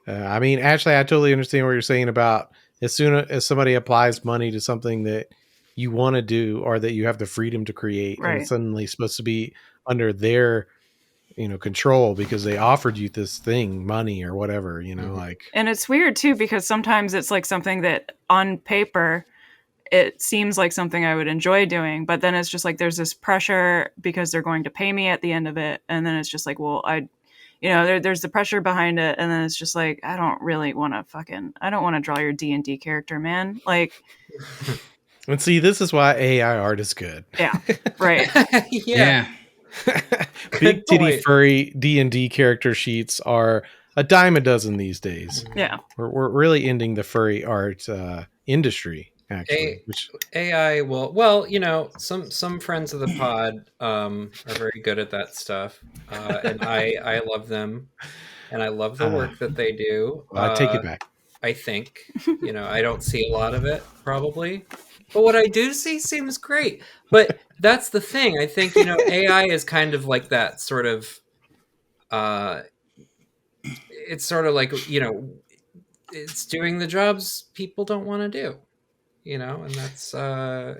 I mean, actually, I totally understand what you're saying about as soon as somebody applies money to something that you want to do or that you have the freedom to create, and it's Right. suddenly supposed to be under their, control because they offered you this thing, money or whatever, like. And it's weird too because sometimes it's like something that on paper it seems like something I would enjoy doing, but then it's just like there's this pressure because they're going to pay me at the end of it, and then it's just like, well, there's the pressure behind it, and then it's just like I don't really want to I don't want to draw your D&D character, man. Like, And see, this is why AI art is good. yeah, right. Yeah. Big titty furry D&D character sheets are a dime a dozen these days. Yeah, we're really ending the furry art industry. Actually, AI well, some friends of the pod are very good at that stuff, and I love them, and I love the work that they do. Well, I take it back. I think, I don't see a lot of it probably, but what I do see seems great. But that's the thing. I think, AI is kind of like that sort of, it's sort of like, it's doing the jobs people don't want to do. And that's a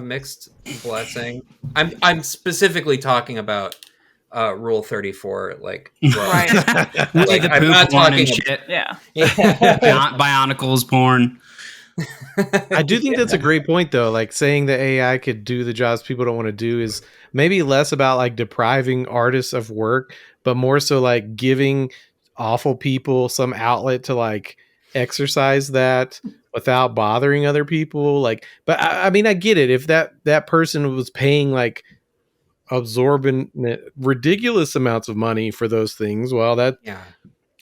mixed blessing. I'm specifically talking about Rule 34, like, right. like I'm not talking shit. Yeah. Bionicles porn. I do think that's a great point, though. Like saying that AI could do the jobs people don't want to do is maybe less about like depriving artists of work, but more so like giving awful people some outlet to like exercise that without bothering other people. Like, but I mean, I get it. If that person was paying like absorbent, ridiculous amounts of money for those things, well, that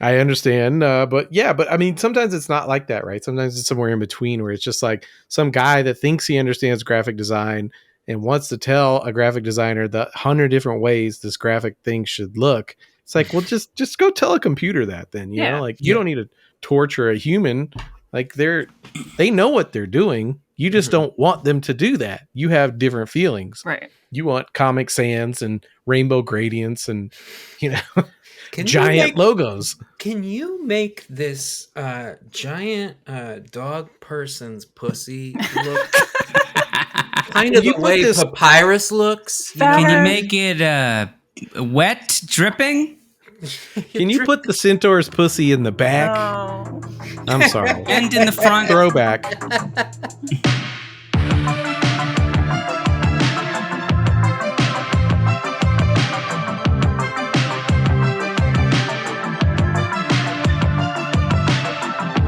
I understand. But I mean, sometimes it's not like that, right? Sometimes it's somewhere in between where it's just like some guy that thinks he understands graphic design and wants to tell a graphic designer the 100 different ways this graphic thing should look. It's like, well, just go tell a computer that then, you know, like you don't need to torture a human. Like they know what they're doing. You just don't want them to do that. You have different feelings. Right. You want Comic Sans and rainbow gradients and, giant logos. Can you make this giant dog person's pussy look kind of the way Papyrus looks? Can you make it wet, dripping? Can you put the centaur's pussy in the back? Oh. I'm sorry. And in the front. Throwback.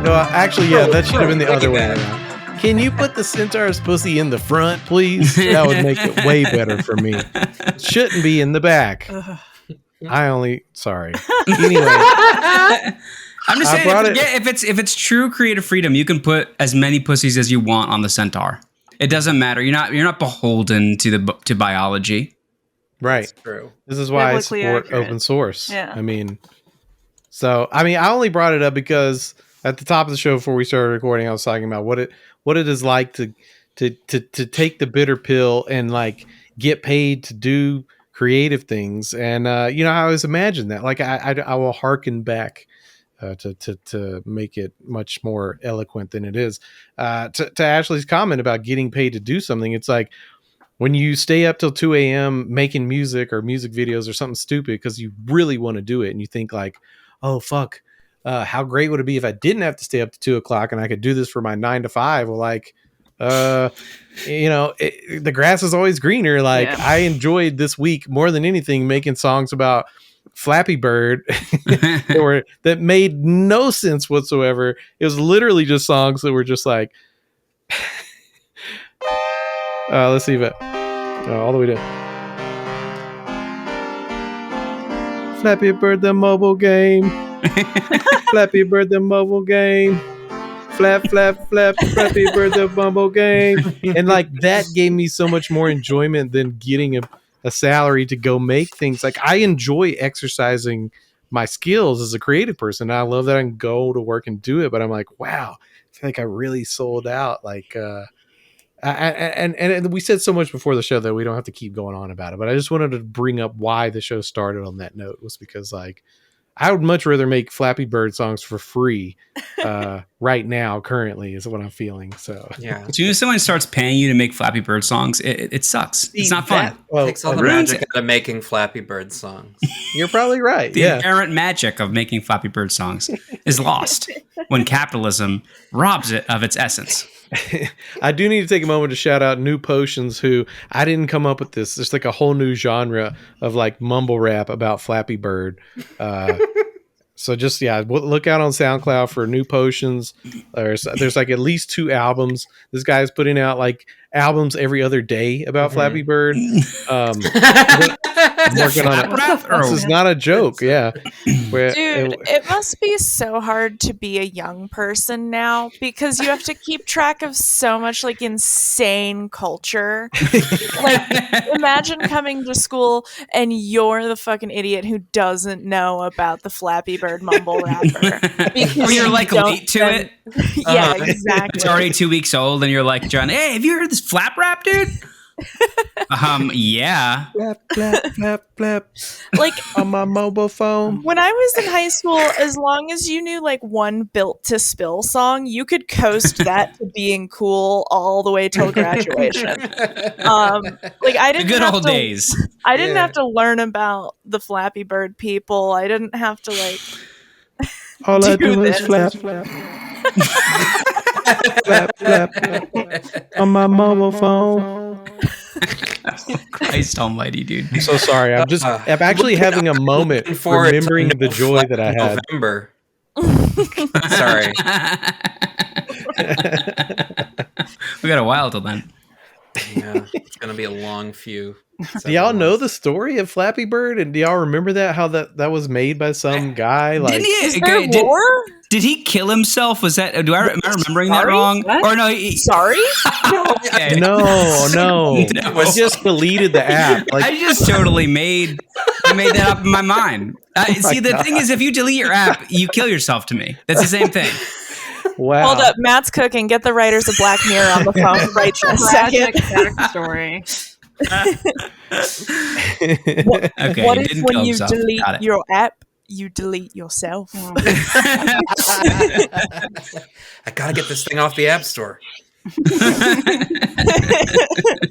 No, actually, yeah, that should have been the other way around. Can you put the centaur's pussy in the front, please? That would make it way better for me. It shouldn't be in the back. Sorry. Anyway. I'm just saying, if it's true creative freedom, you can put as many pussies as you want on the centaur. It doesn't matter. You're not beholden to biology. Right. That's true. This is why Biblically I support accurate. open source. Yeah. I only brought it up because at the top of the show before we started recording, I was talking about what it is like to take the bitter pill and like get paid to do creative things. And I always imagine that. Like I will hearken back to make it much more eloquent than it is. To Ashley's comment about getting paid to do something, it's like when you stay up till 2 a.m. making music or music videos or something stupid because you really want to do it, and you think like, oh fuck, how great would it be if I didn't have to stay up to 2 o'clock and I could do this for my 9 to 5? Well, like, the grass is always greener. Like I enjoyed this week more than anything making songs about Flappy Bird that made no sense whatsoever. It was literally just songs that were just like, let's see if it all the way down. Flappy Bird the mobile game. Flappy Bird the mobile game. Flap, flap, flap, Flappy Bird the mobile game. And like that gave me so much more enjoyment than getting a salary to go make things. Like I enjoy exercising my skills as a creative person. I love that I can go to work and do it, but I'm like, wow, I feel like I really sold out. Like, and we said so much before the show that we don't have to keep going on about it, but I just wanted to bring up why the show started on that note was because like, I would much rather make Flappy Bird songs for free right now, currently, is what I'm feeling. So Yeah. As soon as someone starts paying you to make Flappy Bird songs, it sucks. It's not fun. Takes all the magic out of making Flappy Bird songs. You're probably right. The inherent magic of making Flappy Bird songs is lost when capitalism robs it of its essence. I do need to take a moment to shout out New Potions, who I didn't come up with this. There's like a whole new genre of like mumble rap about Flappy Bird. So just, look out on SoundCloud for New Potions. There's like at least 2 albums. This guy's putting out like albums every other day about Flappy Bird. I'm working on it. This is not a joke. Yeah. Dude, it must be so hard to be a young person now because you have to keep track of so much like insane culture. Like, imagine coming to school and you're the fucking idiot who doesn't know about the Flappy Bird mumble rapper. Or you're like late to it. Yeah, exactly. It's already 2 weeks old and you're like, John, hey, have you heard this flap rap, dude? Yeah. Flap, flap, flap, flap. Like on my mobile phone. When I was in high school, as long as you knew like one Built to Spill song, you could coast that to being cool all the way till graduation. Like I didn't the good have old to, days. I didn't have to learn about the Flappy Bird people. I didn't have to like all I do is flap, flap. Flap, flap, flap. On my mobile phone. Christ almighty, dude. I'm so sorry. I'm actually having a moment remembering the joy that I had. November. Sorry. We got a while till then. Yeah, it's gonna be a long few. Do y'all know the story of Flappy Bird? And do y'all remember that? How that was made by some guy? Like, did he kill himself? Was that? Am I remembering that wrong? What? Or no? Sorry? Okay. No. He just deleted the app. Like, I just totally made that up in my mind. The thing is, if you delete your app, you kill yourself. To me, that's the same thing. Wow. Hold up, Matt's cooking. Get the writers of Black Mirror on the phone right in a second. Story. What if when you delete your app, you delete yourself? I gotta get this thing off the App Store.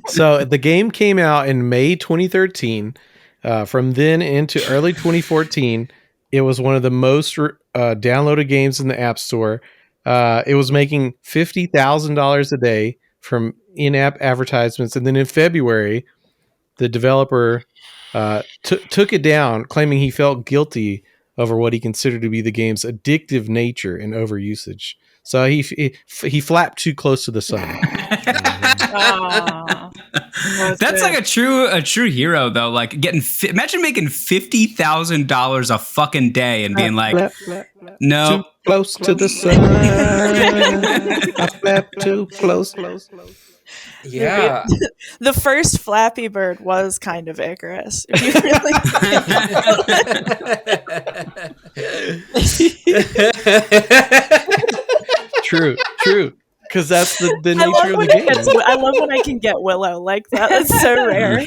So the game came out in May 2013. From then into early 2014, it was one of the most downloaded games in the App Store. It was making $50,000 a day from in-app advertisements, and then in February, the developer took it down, claiming he felt guilty over what he considered to be the game's addictive nature and overusage. So he flapped too close to the sun. That's like a true hero though. Like imagine making $50,000 a fucking day and being like, no, too close to the sun. I flap too close. Yeah. The first Flappy Bird was kind of Icarus. If you really True. Because that's the nature of the game. I love when I can get Willow like that. That's so rare.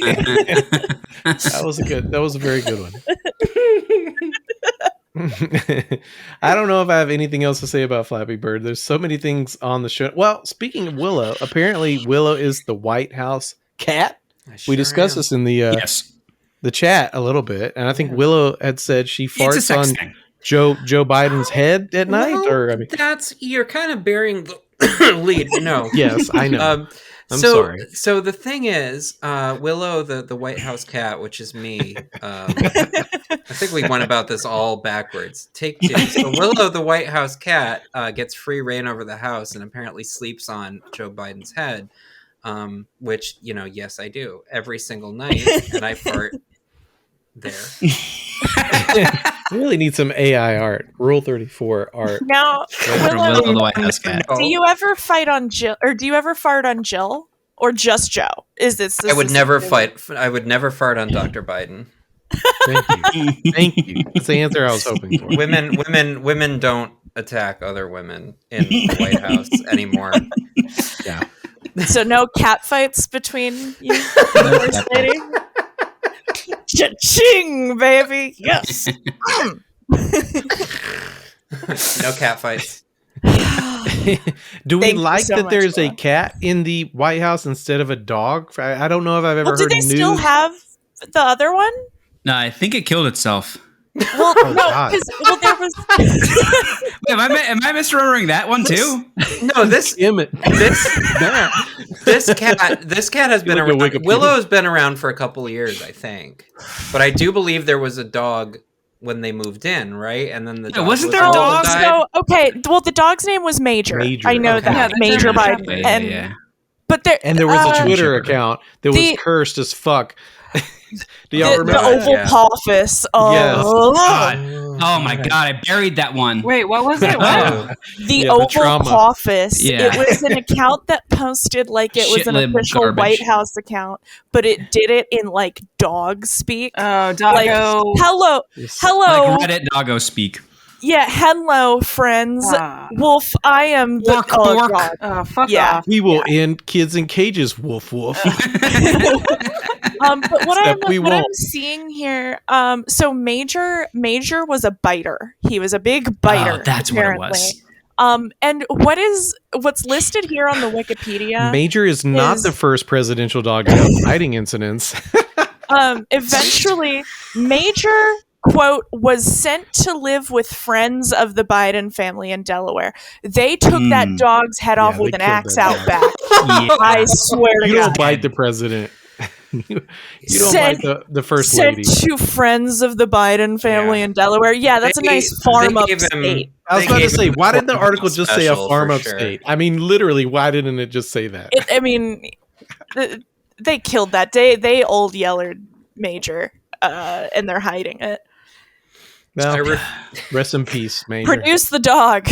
That was a very good one. I don't know if I have anything else to say about Flappy Bird. There's so many things on the show. Well, speaking of Willow, apparently Willow is the White House cat. We discussed this in the chat a little bit, and I think Willow had said she farts on Joe Biden's head at night. Or you're kind of bearing the lead. No. Yes, I know. I'm sorry. So the thing is, Willow, the White House cat, which is me. I think we went about this all backwards. Take 2. So Willow, the White House cat, gets free reign over the house and apparently sleeps on Joe Biden's head, which, yes, I do every single night, and I fart there. We really need some AI art. Rule 34 art. Now, Willow, the White House cat. Do you ever fight on Jill, or do you ever fart on Jill, or just Joe? Is this? I would never fight. I would never fart on Dr. Biden. Thank you. That's the answer I was hoping for. Women don't attack other women in the White House anymore. Yeah. So no cat fights between you, First Lady. Cha-ching, baby. Yes. No cat fights. Do we Thank you like so that much, there's a Laura. cat in the White House instead of a dog? I don't know if I've ever Well, heard did they news. still have the other one? No, I think it killed itself. Well, no, God. because there was. Wait, am I misremembering that one too? No, this Damn it. this cat has been Look at around. Wikipedia. Willow's been around for a couple of years, I think. But I do believe there was a dog when they moved in, right? And then the dog wasn't was there a old dog? and died. So okay, well, the dog's name was Major. Major, I know okay. that Yeah, Major that's Biden, right. and but there And there was a uh, Twitter Shepherd. account that was The- cursed as fuck. Do y'all the remember Oval Yeah. Office. Oh, Yes. God. Oh my God, I buried that one. Wait, what was it? Oh. the Yeah, the Oval trauma. Office. Yeah. It was an account that posted like it was an Shitlib official garbage. White House account, but it did it in like dog speak. Oh, Like, Doggo. hello, Yes. hello, Like Reddit doggo speak. yeah, hello, friends. Ah. Wolf, I am the Bork, oh, bork. God. Oh, fuck Yeah. off. We will end kids in cages, woof woof. But what Except we I'm won't. seeing here, so Major was a biter. He was a big biter. Oh, that's apparently. what it was. And what's listed here on the Wikipedia? Major is not is- the first presidential dog to have fighting incidents. Eventually, Major, quote, was sent to live with friends of the Biden family in Delaware. They took that dog's head off Yeah, with they an killed axe that out dog. back. Yeah. I swear to You God. don't bite the president. You don't Sent- bite the first Sent lady. to friends of the Biden family Yeah. in Delaware. Yeah, that's a nice farm they gave him- upstate. I was they about to gave say, him why did the a article just say a special farm for sure. upstate? I mean, literally, why didn't it just say that? I mean, they killed that. They old yellered Major, and they're hiding it. Well, I re- rest in peace, Major. Produce the dog.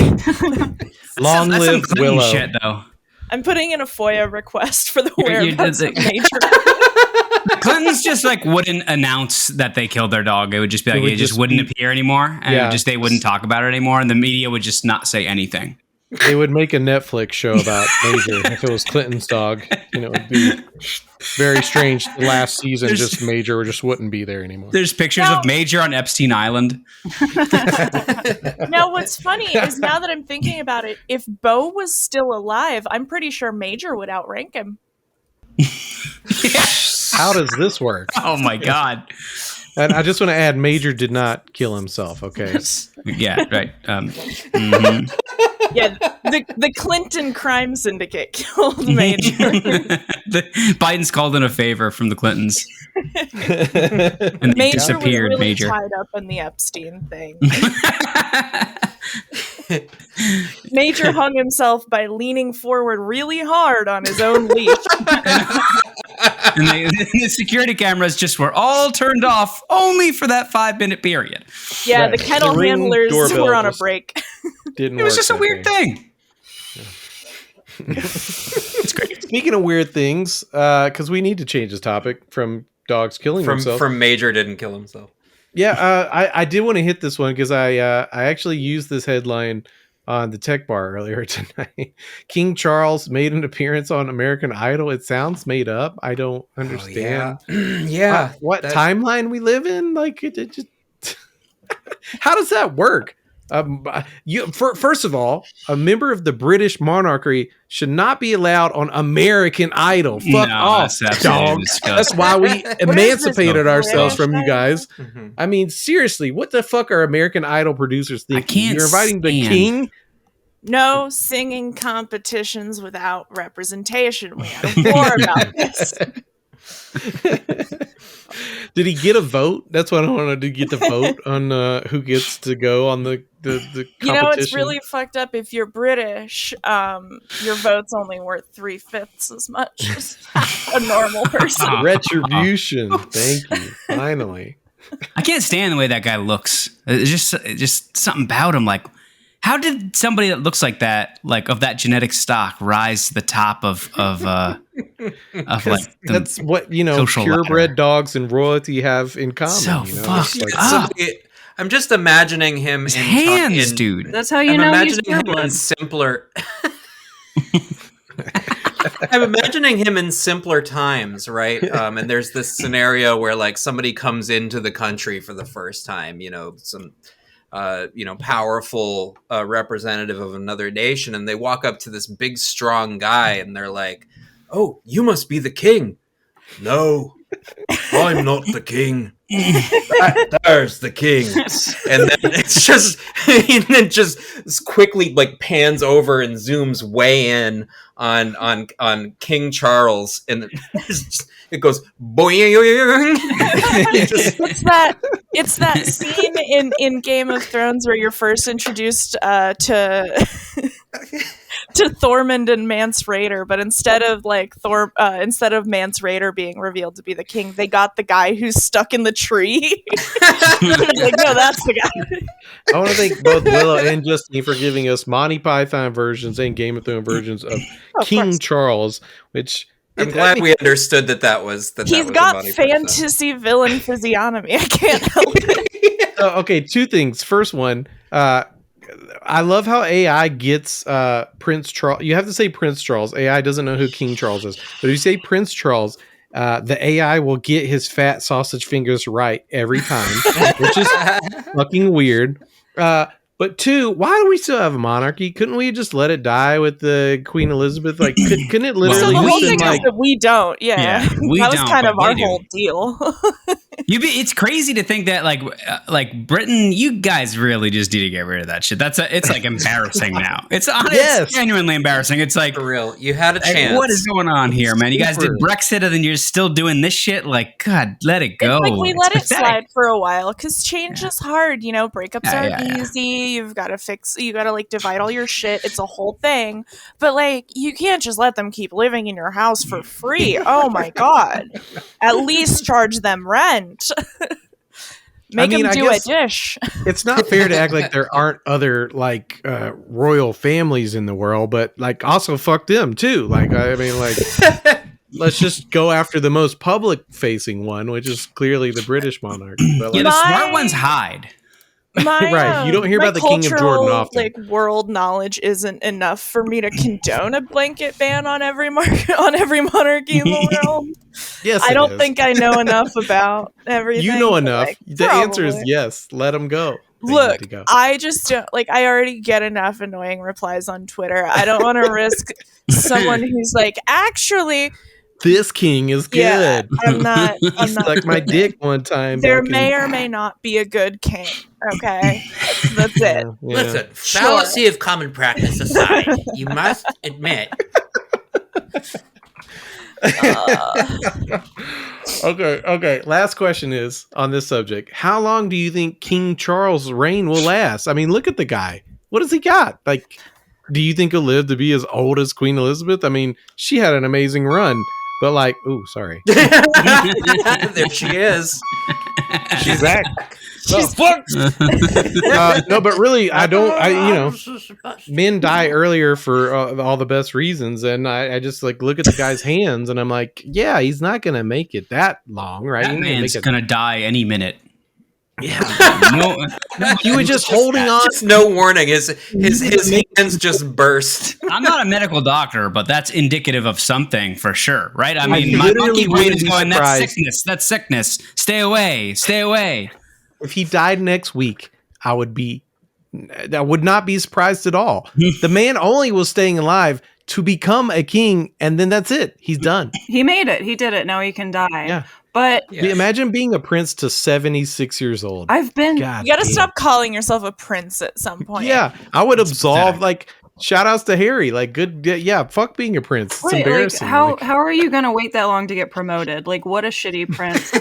Long That's live some Clinton Willow. shit, though. I'm putting in a FOIA request for the You did whereabouts of the- Major. Clintons just like wouldn't announce that they killed their dog. It would just be It like would it just just wouldn't be- appear anymore, and Yeah. they wouldn't talk about it anymore, and the media would just not say anything. They would make a Netflix show about Major if it was Clinton's dog. It would be very strange. The last season, There's- just Major just wouldn't be there anymore. There's pictures Now- of Major on Epstein Island. Now, what's funny is now that I'm thinking about it, if Bo was still alive, I'm pretty sure Major would outrank him. How does this work? Oh my God. And I just want to add, Major did not kill himself. Okay, Yeah, right. Mhm. Yeah, the Clinton crime syndicate killed Major. Biden's called in a favor from the Clintons, and they Major disappeared. was really Major. tied up in the Epstein thing. Major hung himself by leaning forward really hard on his own leash. And the security cameras just were all turned off only for that 5-minute period. Yeah, Right. the kennel The Ring handlers doorbell were on a just break. didn't. It was work just a that weird day. thing. It's great. Speaking of weird things, because we need to change this topic from dogs killing themselves. from Major didn't kill himself. Yeah, I did want to hit this one because I actually used this headline on the Tech Bar earlier tonight. King Charles made an appearance on American Idol. It sounds made up. I don't understand. Yeah. What that- timeline we live in? Like it just how does that work? First of all, a member of the British monarchy should not be allowed on American Idol. Fuck No, off, that's absolutely dog. disgusting. That's why we emancipated this, ourselves from you British guys. Mhm. I mean, seriously, what the fuck are American Idol producers thinking? can't You're inviting the stand- king? No singing competitions without representation. We had a war about this. Did he get a vote? That's what I wanted to get the vote on who gets to go on the competition. You know, it's really fucked up. If you're British, your vote's only worth 3/5 as much as a normal person. Retribution. Thank you. Finally. I can't stand the way that guy looks. It's just something about him. Like, how did somebody that looks like that, like of that genetic stock, rise to the top of like the That's what social purebred ladder. dogs and royalty have in common. So you know? fucked It's like- up. I'm just imagining him his in hands, in- dude? That's how you I'm know he's imagining him in purebred. simpler. I'm imagining him in simpler times, right? And there's this scenario where like somebody comes into the country for the first time, some powerful representative of another nation, and they walk up to this big, strong guy, and they're like, "Oh, you must be the king." "No, I'm not the king. There's the king." And then it's just, and then just quickly like pans over and zooms way in on King Charles, and it goes boing. It's that scene in Game of Thrones where you're first introduced to Thormund and Mance Rayder, but instead of Mance Rayder being revealed to be the king, they got the guy who's stuck in the tree. Like, no, that's the guy. I want to thank both Willow and Justine for giving us Monty Python versions and Game of Thrones versions of King Charles, which I'm glad we understood that was he's got fantasy villain physiognomy. I can't help it. Okay, two things. First one, I love how AI gets Prince Charles. You have to say Prince Charles. AI doesn't know who King Charles is. But if you say Prince Charles, the AI will get his fat sausage fingers right every time, which is fucking weird. But two, why do we still have a monarchy? Couldn't we just let it die with the Queen Elizabeth? Like, couldn't it literally? So the whole thing like, is that we don't. Yeah, we that was don't, kind of but our they whole do. deal. It's crazy to think that like Britain, you guys really just need to get rid of that shit. It's like embarrassing now. It's honest, it's genuinely embarrassing. It's like, for real. You had a chance. What is going on here, man? You guys did Brexit and then you're still doing this shit. Like, God, let it go. It's like we let it pathetic. slide for a while because change is hard. You know, breakups aren't easy. You've got to you got to like divide all your shit. It's a whole thing. But like, you can't just let them keep living in your house for free. Oh my God. At least charge them rent. Make them do a dish. It's not fair to act like there aren't other like royal families in the world, but like also fuck them too. Like, I mean, like, let's just go after the most public facing one, which is clearly the British monarch. But, like, the smart ones hide. Right, you don't hear about the King of Jordan often. Like, world knowledge isn't enough for me to condone a blanket ban on every monarchy in the world. Yes, I don't think I know enough about everything. You know enough. Like, the answer is yes. Let them go. Look, I just don't like. I already get enough annoying replies on Twitter. I don't want to risk someone who's like, actually, this king is good. Yeah, I'm not. Like my dick one time. There may or may not be a good king. Okay, that's it. Yeah. Listen, fallacy of common practice aside, you must admit. Okay. Last question is on this subject. How long do you think King Charles' reign will last? I mean, look at the guy. What has he got? Like, do you think he'll live to be as old as Queen Elizabeth? I mean, she had an amazing run. But like, ooh, sorry. There she is. She's back. No, but really, men die earlier for all the best reasons, and I just like look at the guy's hands, and I'm like, yeah, he's not gonna make it that long, right? That man's gonna die any minute. Yeah, you were just holding on. Just no warning. His hands just burst. I'm not a medical doctor, but that's indicative of something for sure, right? I mean, my monkey brain is going, that's sickness. Stay away. If he died next week, I would not be surprised at all. The man only was staying alive to become a king, and then that's it. He's done. He made it. He did it. Now he can die. Yeah. But imagine being a prince to 76 years old. You gotta stop calling yourself a prince at some point. Yeah, I would absolve. Like, shout outs to Harry. Like, good. Yeah, fuck being a prince. It's embarrassing. Like, how are you gonna wait that long to get promoted? Like, what a shitty prince. Go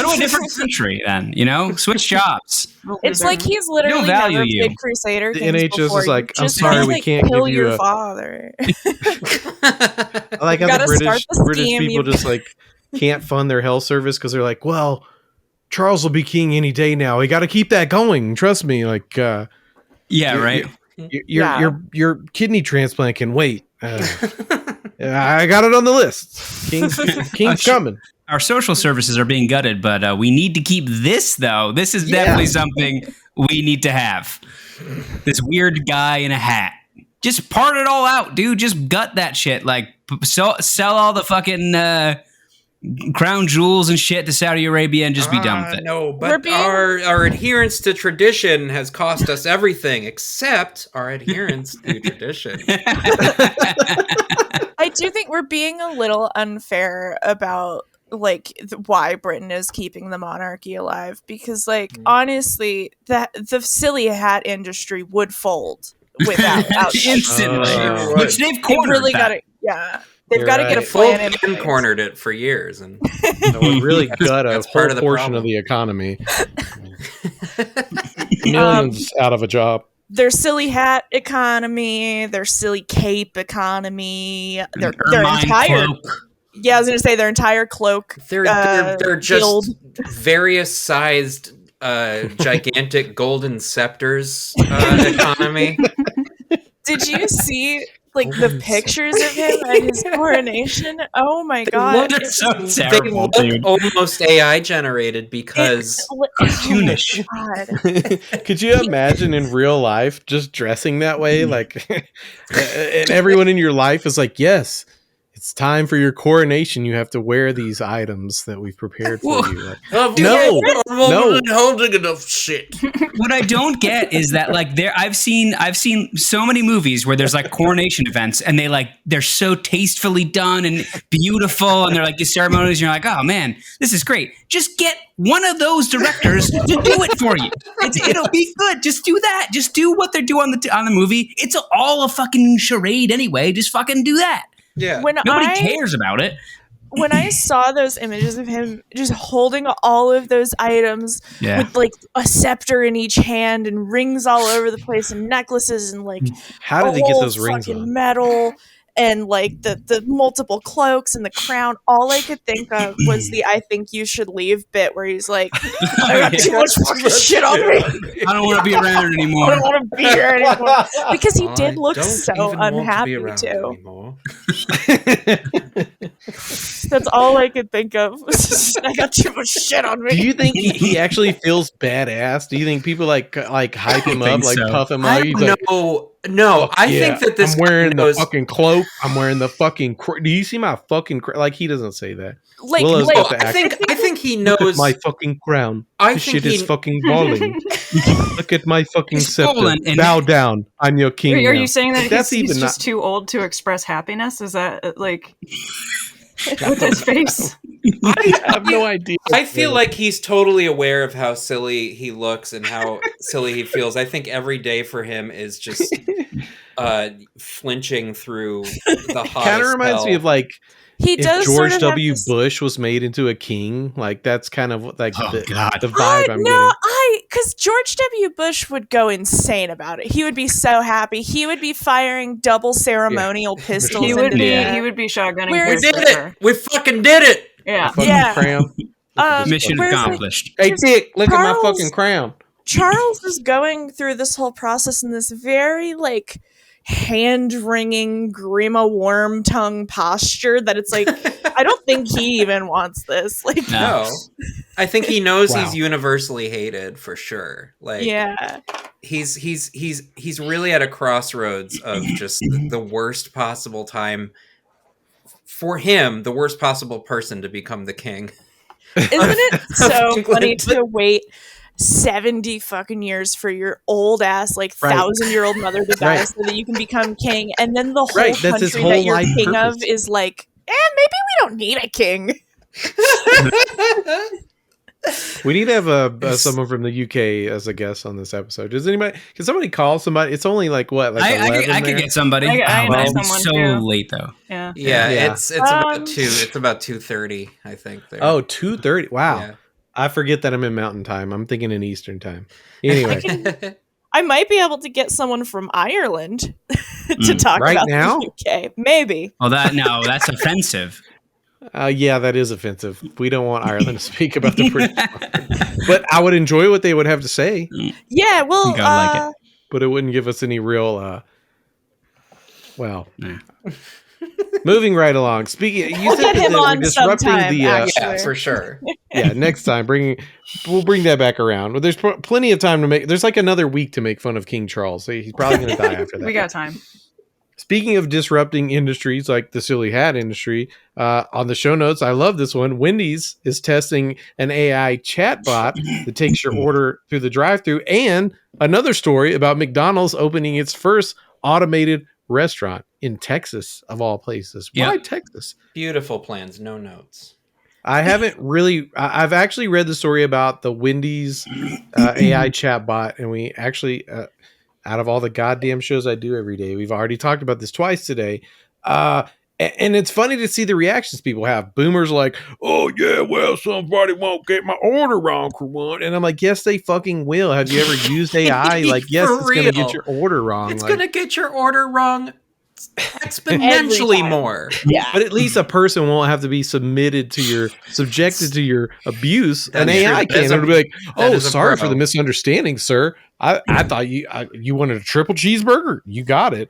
to a different country then. Switch jobs. It's like he's literally never played Crusader the Kings NHS before. is like, I'm sorry, we can't kill give you your father. I like how the British people just like can't fund their health service because they're like, well, Charles will be king any day now. We got to keep that going. Trust me. Like, right. Your kidney transplant can wait. I got it on the list. King's coming. Our social services are being gutted, but we need to keep this, though. This is definitely something we need to have. This weird guy in a hat. Just part it all out, dude. Just gut that shit. Like, sell all the fucking crown jewels and shit to Saudi Arabia and just be done with it. No, but our adherence to tradition has cost us everything except our adherence to tradition. I do think we're being a little unfair about like why Britain is keeping the monarchy alive, because like honestly the silly hat industry would fold without instantly, which they've cornered. Really got it. Yeah, they've got to get a plan in place. Cornered it for years, and would really gut a whole portion of the economy. Millions out of a job. Their silly hat economy, their silly cape economy, their entire cloak. Yeah, I was going to say their entire cloak. They're just guild. Various sized, gigantic golden scepters economy. Did you see like the pictures of him at his coronation? Oh my god, it's so terrible, dude. Almost AI generated because cartoonish. Could you imagine in real life just dressing that way? Like, and everyone in your life is like, yes, it's time for your coronation. You have to wear these items that we've prepared for you. Like, no, holding enough shit. What I don't get is that like I've seen so many movies where there's like coronation events and they're so tastefully done and beautiful and they're like these ceremonies and you're like, oh man, this is great. Just get one of those directors to do it for you. It'll be good. Just do that. Just do what they're doing on the movie. It's all a fucking charade anyway. Just fucking do that. Yeah. Nobody cares about it. When I saw those images of him just holding all of those items with like a scepter in each hand and rings all over the place and necklaces and like how did he get those rings on? Metal and like the multiple cloaks and the crown. All I could think of was the "I think you should leave" bit where he's like, I got too much fucking shit on me. I don't want to be around anymore. I don't want to be here anymore. Because he did look so unhappy too. That's all I could think of. I got too much shit on me. Do you think he actually feels badass? Do you think people like hype him up, like puff him up? No, I think that this. I'm wearing the fucking cloak. I'm wearing the fucking. Do you see my fucking like? He doesn't say that. I think he knows. Look at my fucking crown. This shit is fucking balling. Look at my fucking scepter. Bow down. I'm your king. Are you saying that he's just too old to express happiness? Is that like with his face? I have no idea. I feel like he's totally aware of how silly he looks and how silly he feels. I think every day for him is just flinching through the hottest kind of reminds me of like if George W. Bush was made into a king. Like that's kind of like the vibe I'm getting. Because George W. Bush would go insane about it. He would be so happy. He would be firing double ceremonial pistols. He would be shotgunning. We did it. We fucking did it. Yeah. Crown. Mission accomplished. Hey Dick, look at my fucking crown. Charles was going through this whole process in this very like hand-wringing grima worm tongue posture that it's like I don't think he even wants this. Like no. I think he knows he's universally hated for sure. Like he's really at a crossroads of just the worst possible time for him, the worst possible person to become the king. Isn't it so funny to wait 70 fucking years for your old ass like 1,000-year-old mother to die so that you can become king, and then the whole country that you're king of is like, maybe we don't need a king. We need to have someone from the UK as a guest on this episode. Does anybody? Can somebody call somebody? It's only like what? Like I could get somebody. I know someone so too. late though. Yeah. It's about 2. It's about 2:30, I think. There. Oh, 2:30. Wow. Yeah. I forget that I'm in Mountain Time. I'm thinking in Eastern Time. Anyway. I might be able to get someone from Ireland to talk about now? the UK. Maybe. Oh, that's offensive. Yeah, that is offensive. We don't want Ireland to speak about the British one. But I would enjoy what they would have to say. Yeah, well, like it. But it wouldn't give us any real, moving right along. Speaking, you said that we're disrupting yeah, for sure. Yeah, next time we'll bring that back around. Well, there's plenty of time to make. There's like another week to make fun of King Charles. So he's probably going to die after that. We got time. Speaking of disrupting industries like the silly hat industry, on the show notes, I love this one. Wendy's is testing an AI chatbot that takes your order through the drive-thru, and another story about McDonald's opening its first automated restaurant in Texas, of all places. Why Yep. Texas? Beautiful plans, no notes. I haven't really. I've actually read the story about the Wendy's AI chatbot, and we actually, out of all the goddamn shows I do every day, we've already talked about this twice today. And it's funny to see the reactions people have. Boomers like, "Oh yeah, well, somebody won't get my order wrong for one," and I'm like, "Yes, they fucking will." Have you ever used AI? Like, yes, For it's going to get real. your order wrong. It's Like, gonna get your order wrong exponentially time. more. Yeah. but at least a person won't have to be subjected to your abuse. That's An AI true. can. It'll be like, that "Oh, is a sorry for pro. the misunderstanding, sir. I thought you wanted a triple cheeseburger. You got it."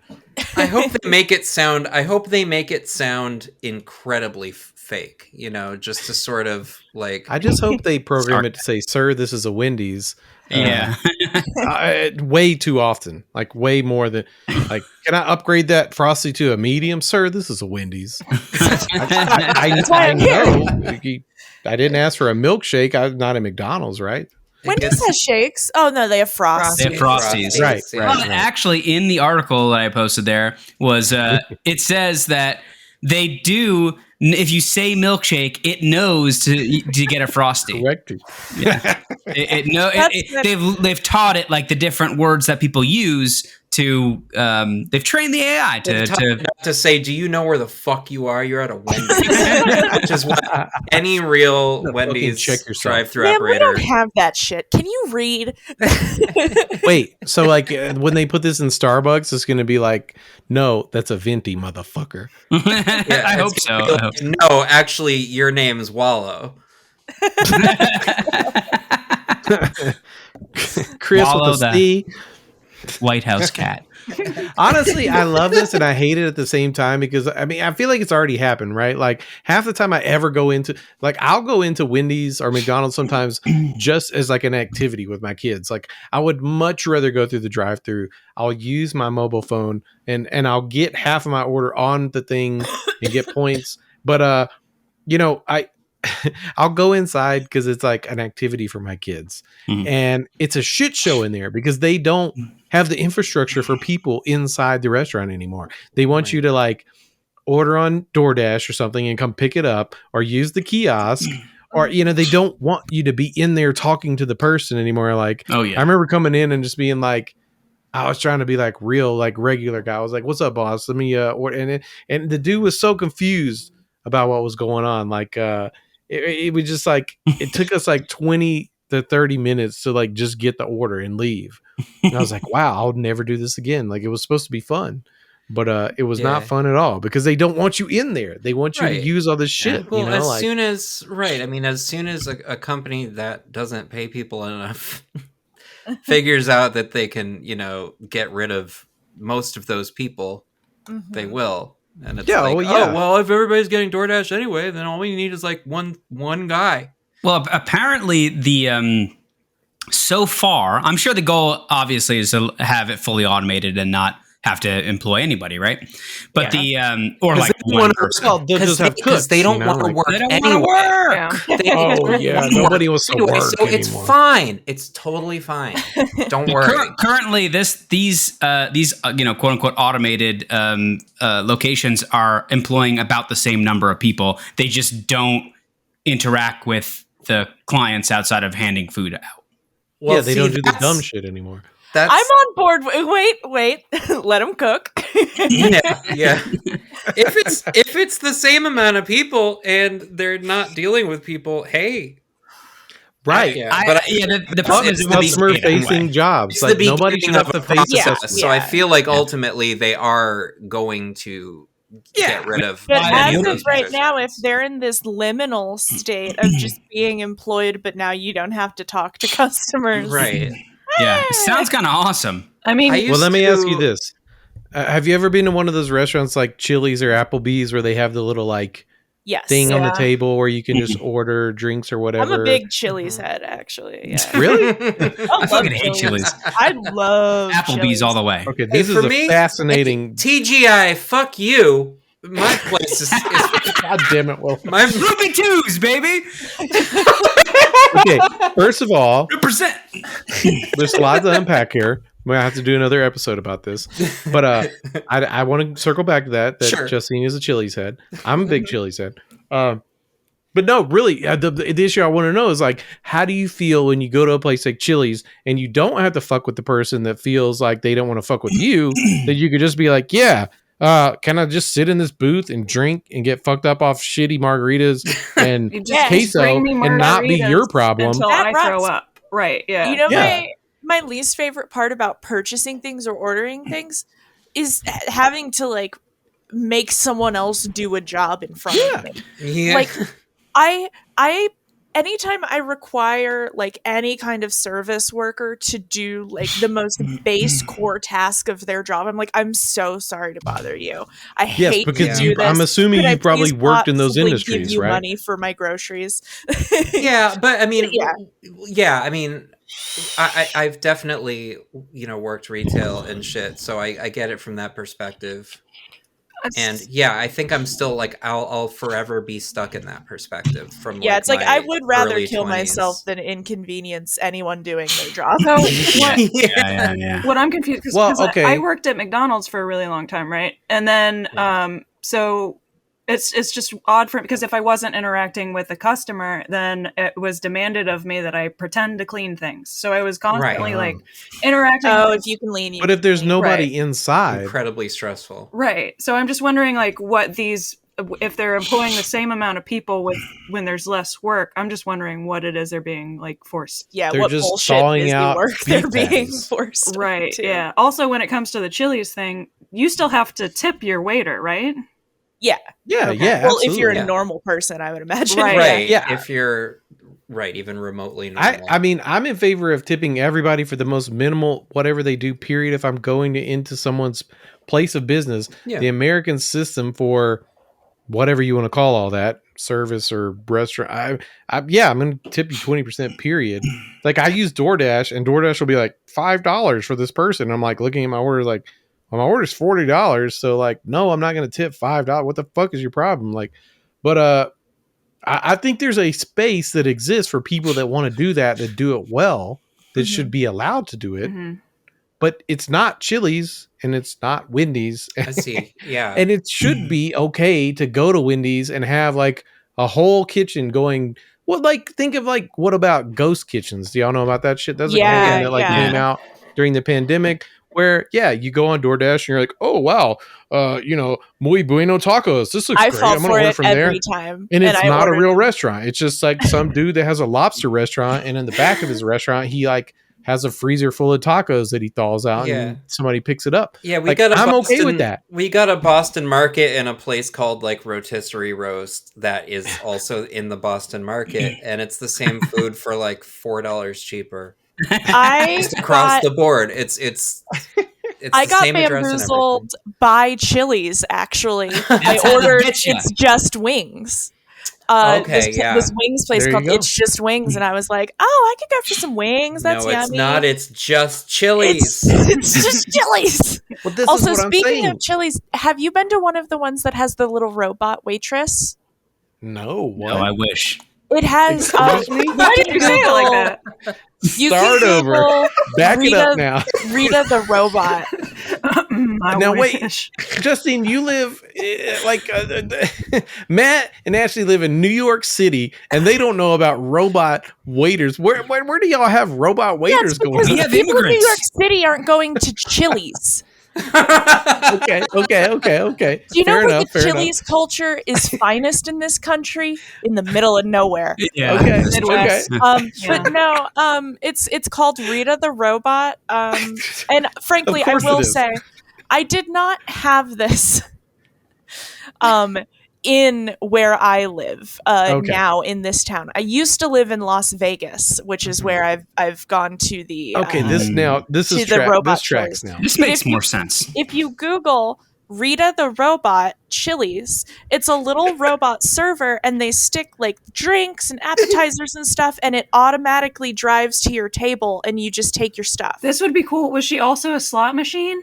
I hope they make it sound. I hope they make it sound incredibly fake. You know, just to sort of like. I just hope they program it to say, "Sir, this is a Wendy's." Yeah. Way too often, like way more than like. Can I upgrade that Frosty to a medium, sir? This is a Wendy's. That's why I'm know. I didn't ask for a milkshake. I'm not at McDonald's, right? Wendy's has shakes. Oh no, they have Frosty. They have Frosties. Right, yeah. right. Well, actually, in the article that I posted there was it says that they do. If you say milkshake, it knows to get a Frosty. Correct. Yeah. That's good. They've taught it like the different words that people use to. They've trained the AI to say, "Do you know where the fuck you are? You're at a Wendy's." Which is what any real Wendy's check yourself. drive-through Man, we operator. don't have that shit. Can you read? Wait, so like when they put this in Starbucks, it's going to be like, "No, that's a venti, motherfucker." Yeah, I it's hope so. gonna be like, no, actually, your name's Wallow. Chris Wallow with a the- C. White House cat. Honestly, I love this and I hate it at the same time because I mean, I feel like it's already happened, right? Like half the time I ever go into, like, I'll go into Wendy's or McDonald's sometimes just as like an activity with my kids. Like, I would much rather go through the drive-through. I'll use my mobile phone and I'll get half of my order on the thing and get points. But you know, I'll go inside because it's like an activity for my kids. Mhm. And it's a shit show in there because they don't have the infrastructure for people inside the restaurant anymore. They want you to like order on DoorDash or something and come pick it up or use the kiosk. Or, you know, they don't want you to be in there talking to the person anymore. Like, Oh yeah. I remember coming in and just being like, I was trying to be like real, like regular guy. I was like, "What's up, boss? Let me order." And the dude was so confused about what was going on. Like, it was just like it took us like 20 to 30 minutes to like just get the order and leave. And I was like, "Wow, I'll never do this again." Like, it was supposed to be fun, but it was not Yeah. fun at all because they don't want you in there. They want you Right. to use all this shit. Well, you know, as like, soon as I mean, as soon as a company that doesn't pay people enough figures out that they can, you know, get rid of most of those people, they will. And it's Yeah, like, well, yeah. oh, well, if everybody's getting DoorDash anyway, then all we need is like one guy. Well, apparently the so far, I'm sure the goal obviously is to have it fully automated and not have to employ anybody, right? But the or like one person. well, they'll just have cooks, they don't you know, want to like- work They don't anyway. want to work. Yeah. Oh yeah, nobody wants to Anyway, work so it's anymore. fine. It's totally fine. Don't worry. Currently, these you know, quote unquote automated locations are employing about the same number of people. They just don't interact with the clients outside of handing food out. Well, yeah, they see, don't do the that's- dumb shit anymore. That's I'm on board. Wait. Let them cook. yeah. If it's the same amount of people and they're not dealing with people, hey, Right. Yeah, but the Fuck it's the customer beginning, facing anyway. jobs. it's Like the nobody should have to face the process. customer. So I Yeah. feel like ultimately they are going to get rid of. But Why as do of you- right now, if they're in this liminal state of just being employed, but now you don't have to talk to customers. Right. Yeah, it sounds kind of awesome. I mean, I used Well, let me ask to- you this: have you ever been to one of those restaurants like Chili's or Applebee's where they have the little like Yes. thing on the Yeah. table where you can just order drinks or I'm whatever. a big Chili's head, actually. Yeah. Really? I fucking hate Chili's. I love Applebee's Chili's. all the way. Okay, Hey, this for is a me, fascinating. TGI, fuck you. My place is God damn it, Will. my Ruby twos, baby. Okay, first of all, Represent. there's a lot to unpack here. We're gonna have to do another episode about this. But I want to circle back to that Sure. Justine is a Chili's head. I'm a big Chili's head. But no, really, the issue I want to know is like, how do you feel when you go to a place like Chili's and you don't have to fuck with the person that feels like they don't want to fuck with you? That you could just be like, yeah, can I just sit in this booth and drink and get fucked up off shitty margaritas and You Yeah. queso bring me and not be margaritas your problem? until That I throw rocks. up. Right. Yeah. You know, Yeah. my least favorite part about purchasing things or ordering things is having to like make someone else do a job in front of me. yeah. Like I anytime I require like any kind of service worker to do like the most base core task of their job, I'm like, I'm so sorry to bother you. I Yes, hate because to do this. I'm assuming Could I you probably please worked in those possibly industries, give you right? money for my groceries. Yeah, but I mean, Yeah. I mean, I've definitely worked retail and shit, so I get it from that perspective. And yeah, I think I'm still like I'll forever be stuck in that perspective from Yeah, it's like my I would rather early kill 20s. myself than inconvenience anyone doing their job. So what, Yeah. what I'm confused because Well, okay. I worked at McDonald's for a really long time, right? And then so it's just odd for because if I wasn't interacting with the customer, then it was demanded of me that I pretend to clean things. So I was constantly Right. like interacting. Oh, with, if you can lean, you But if there's can lean. nobody Right. inside, Incredibly stressful. right. So I'm just wondering like what these if they're employing the same amount of people with when there's less work. I'm just wondering what it is they're being like forced. Yeah, They're what just bullshit sawing busy out work beef they're being patties. forced Right. to. Yeah. Also, when it comes to the Chili's thing, you still have to tip your waiter, right? Yeah. yeah, Okay. yeah. Well, if you're absolutely. a normal person, I would imagine. Right. Right. Yeah. If you're right, even remotely normal. I mean, I'm in favor of tipping everybody for the most minimal whatever they do. Period. If I'm going into someone's place of business, Yeah. the American system for whatever you want to call all that service or restaurant, I'm going to tip you 20%. Period. Like I use DoorDash, and DoorDash will be like $5 for this person. I'm like looking at my order, like, well, my order's $40, so like, no, I'm not going to tip $5. What the fuck is your problem? Like, but I think there's a space that exists for people that want to do that do it well, that should be allowed to do it. Mhm. But it's not Chili's and it's not Wendy's. I see. Yeah. And it should be okay to go to Wendy's and have like a whole kitchen going. Well, like think of like, what about ghost kitchens? Do y'all know about that shit? That's like a whole Yeah, thing that like yeah. came out during the pandemic where, yeah, you go on DoorDash and you're like, oh, wow, muy bueno tacos. This looks I great. fall I'm going for to order it from there. every time. And it's I not a order real them. restaurant. It's just like some dude that has a lobster restaurant, and in the back of his restaurant, he like has a freezer full of tacos that he thaws out, Yeah. and somebody picks it up. Yeah, we Like, got a I'm Boston, okay with that. We got a Boston market in a place called like Rotisserie Roast that is also in the Boston market, and it's the same food for like $4 cheaper. I Just across got, the board. It's I the got same address and bamboozled by Chili's, actually. I That's how they ordered get ya. It's Just Wings. Okay, yeah. This wings place There you called go. It's Just Wings, and I was like, oh, I could go for some wings. That's no, it's yummy. not. It's just Chili's. It's just Chili's. Well, this Also, is what I'm speaking saying. of Chili's, have you been to one of the ones that has the little robot waitress? No, what? No, I wish. It has. Excuse me? Why did you say it like that? You Start can over. Google Back it up now. Rita the robot. I Now, wait. wish. Justine, you live Matt and Ashley live in New York City, and they don't know about robot waiters. Where do y'all have robot waiters Yes, going because on? We have people in New immigrants. York City aren't going to Chili's. Okay. Do you Fair know enough, where the fair Chili's culture is finest in this country? In the middle of nowhere. Yeah. Okay. Midwest. Okay. Yeah. But no, it's called Rita the robot. And frankly, Of I course it will is. say, I did not have this in where I live Okay. now in this town. I used to live in Las Vegas, which is where I've gone to the Okay, this to is the robot this tracks Chili's. now. This But makes if you- more sense. If you Google Rita the robot Chili's. It's a little robot server, and they stick like drinks and appetizers and stuff, and it automatically drives to your table, and you just take your stuff. This would be cool. Was she also a slot machine?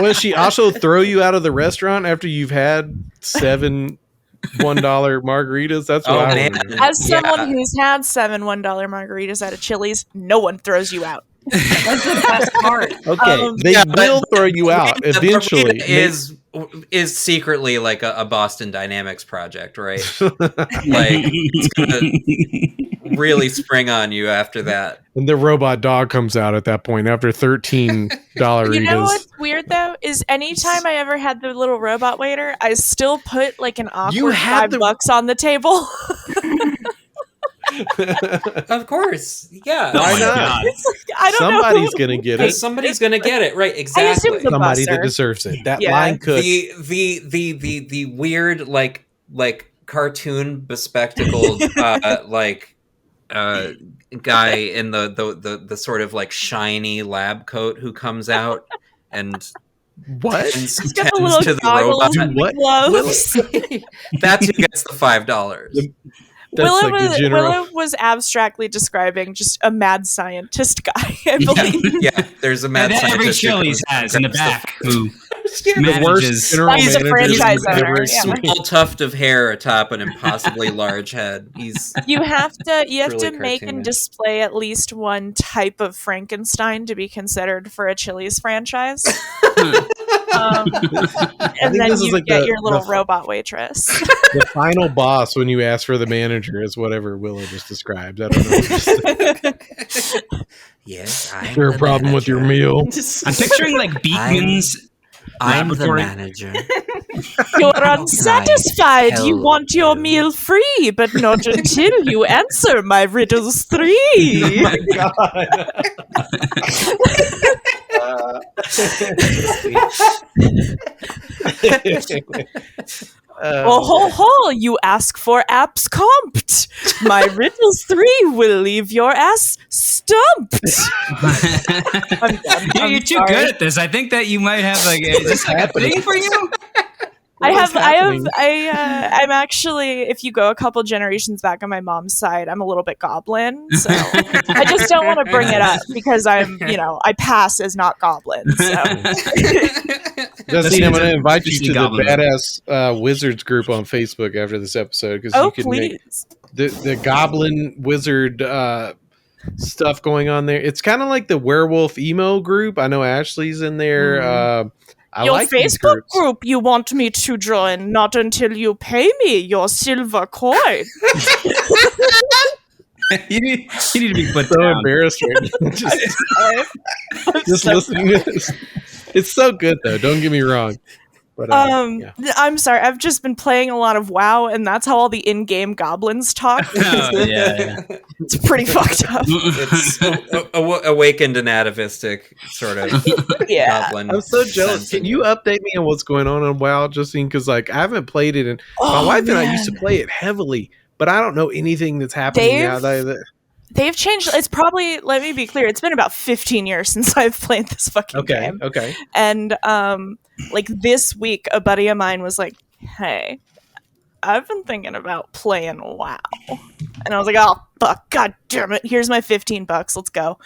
Will she also throw you out of the restaurant after you've had 7 $1 margaritas? That's what I want to do. As someone who's had 7 $1 margaritas at a Chili's, no one throws you out. That's the best part. Okay, they will throw you out eventually. Is secretly like a Boston Dynamics project, right? Like it's gonna really spring on you after that. And the robot dog comes out at that point after $13. You know what's weird though is anytime I ever had the little robot waiter, I still put like an awkward $5 on the table. Of course, yeah. Why not? I don't Somebody's know gonna get it. Somebody's gonna get it, right? Exactly. Somebody that deserves it. That line cook. The weird like cartoon bespectacled guy in the sort of like shiny lab coat who comes out and tends to the robot. What? That's who gets the $5. Willow was abstractly describing just a mad scientist guy, I believe. Yeah, there's a mad scientist. Every Chili's has in the back who the worst general He's a franchise owner. Small tuft of hair atop an impossibly large head. You have to really make and cartoony. display at least one type of Frankenstein to be considered for a Chili's franchise. And then you get your little robot waitress. The final boss when you ask for the manager is whatever Willow just described. I don't know. Yes, Is there a problem with your meal? I'm picturing like Beacon's laboratory. I'm the manager. You're unsatisfied. You want your meal free, but not until you answer my riddles 3. Oh my God. Oh ho ho! You ask for apps comped. My riddles 3 will leave your ass stumped. I'm done. You're too good at this. I think that you might have like is this like a thing for you? I'm actually, if you go a couple generations back on my mom's side, I'm a little bit goblin, so I just don't want to bring it up because I pass as not goblin. So. Justine, I'm going to invite you to the badass wizards group on Facebook after this episode because you can please. Make the goblin wizard stuff going on there. It's kind of like the werewolf emo group. I know Ashley's in there. Your Facebook group you want me to join, not until you pay me your silver coin. you need to be put so down. embarrassed right now. Just listening to this. It's so good though. Don't get me wrong. But, I'm sorry. I've just been playing a lot of WoW, and that's how all the in-game goblins talk. Yeah. It's pretty fucked up. It's awakened and atavistic sort of goblin. I'm so jealous. Can you update me on what's going on WoW, Justine? Because like I haven't played it, and my wife and I used to play it heavily, but I don't know anything that's happening now. They've changed. It's probably, let me be clear, it's been about 15 years since I've played this fucking game. Okay. And like this week, a buddy of mine was like, hey, I've been thinking about playing WoW. And I was like, oh, fuck, god damn it. Here's my $15. Let's go.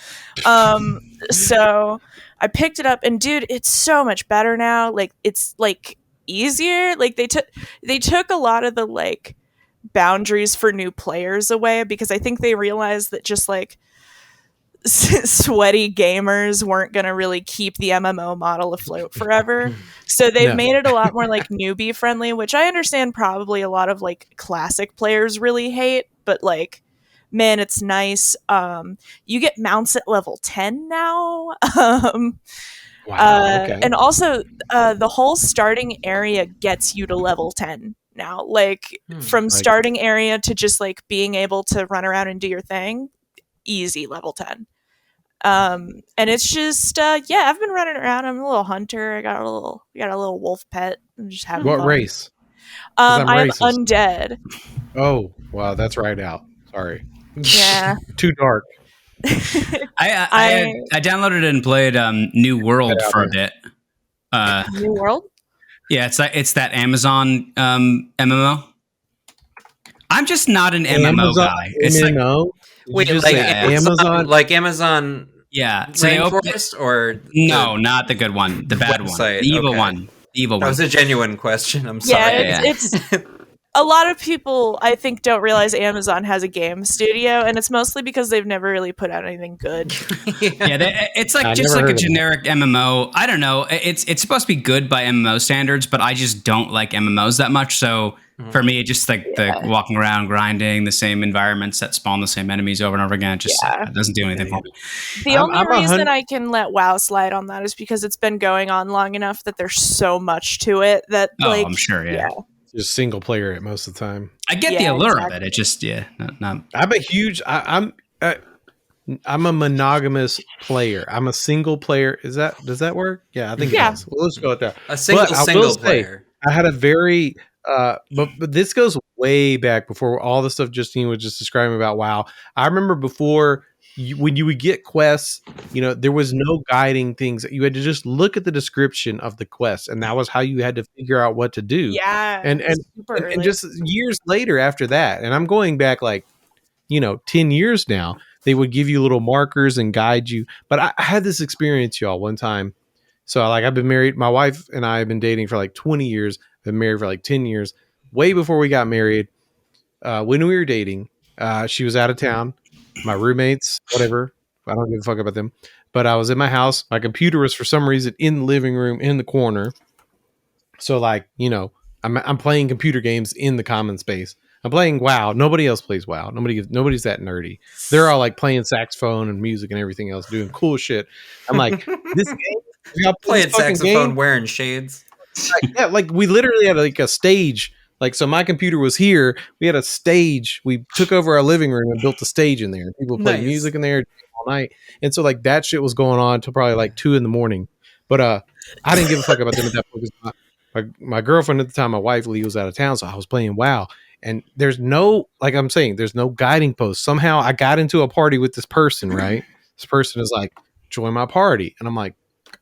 So I picked it up, and dude, it's so much better now. Like, it's like easier. Like they took a lot of the like boundaries for new players away, because I think they realized that just like sweaty gamers weren't going to really keep the MMO model afloat forever. So they've made it a lot more like newbie friendly, which I understand probably a lot of like classic players really hate, but like, man, it's nice. You get mounts at level 10 now. Wow. Okay. And also the whole starting area gets you to level 10 now. Like from starting area to just like being able to run around and do your thing, easy level 10. And it's just I've been running around. I'm a little hunter. I got a little wolf pet. I'm just having what fun. race? I am undead. Oh wow, that's right out. Sorry. Yeah. Too dark. I downloaded and played New World for a bit. New World. Yeah, it's that Amazon MMO. I'm just not an MMO Amazon guy. It's like MMO? Did Wait, you just like say Amazon, like Amazon yeah. So they Rainforest or no, not the good one, the bad one, website? the evil Okay. one, the evil That one. was a genuine question. I'm Yeah, sorry. it's a lot of people, I think, don't realize Amazon has a game studio, and it's mostly because they've never really put out anything good. Yeah, it's like I just never like a heard of generic MMO. I don't know. It's supposed to be good by MMO standards, but I just don't like MMOs that much. So for me, it's just like the walking around, grinding, the same environments that spawn the same enemies over and over again. It just it doesn't do anything for me. The only reason I can let WoW slide on that is because it's been going on long enough that there's so much to it that, like, I'm sure, yeah. Just single player it most of the time. I get the allure of it. It just, not. I'm a huge. I'm a monogamous player. I'm a single player. Does that work? Yeah, I think it does. Well, let's go with that. A single player. I had a very but this goes way back before all the stuff Justine was just describing about WoW. I remember before when you would get quests, there was no guiding things. You had to just look at the description of the quest, and that was how you had to figure out what to do. Yeah, and just years later after that, and I'm going back like 10 years now, they would give you little markers and guide you. But I had this experience, y'all, one time. So I've been married. My wife and I have been dating for like 20 years. Been married for like 10 years. Way before we got married, when we were dating, she was out of town. My roommates, whatever. I don't give a fuck about them. But I was in my house. My computer was for some reason in the living room in the corner. So I'm playing computer games in the common space. I'm playing WoW. Nobody else plays WoW. Nobody's that nerdy. They're all like playing saxophone and music and everything else, doing cool shit. I'm like, this game, y'all playing saxophone, wearing shades. Yeah, like we literally had like a stage. Like, so my computer was here. We had a stage. We took over our living room and built a stage in there. People played music in there all night. And so like that shit was going on till probably like 2 a.m. But I didn't give a fuck about them at that point. My girlfriend at the time, my wife, Lee, was out of town, so I was playing WoW. And there's no, like I'm saying, there's no guiding post. Somehow I got into a party with this person, right? This person is like, join my party. And I'm like,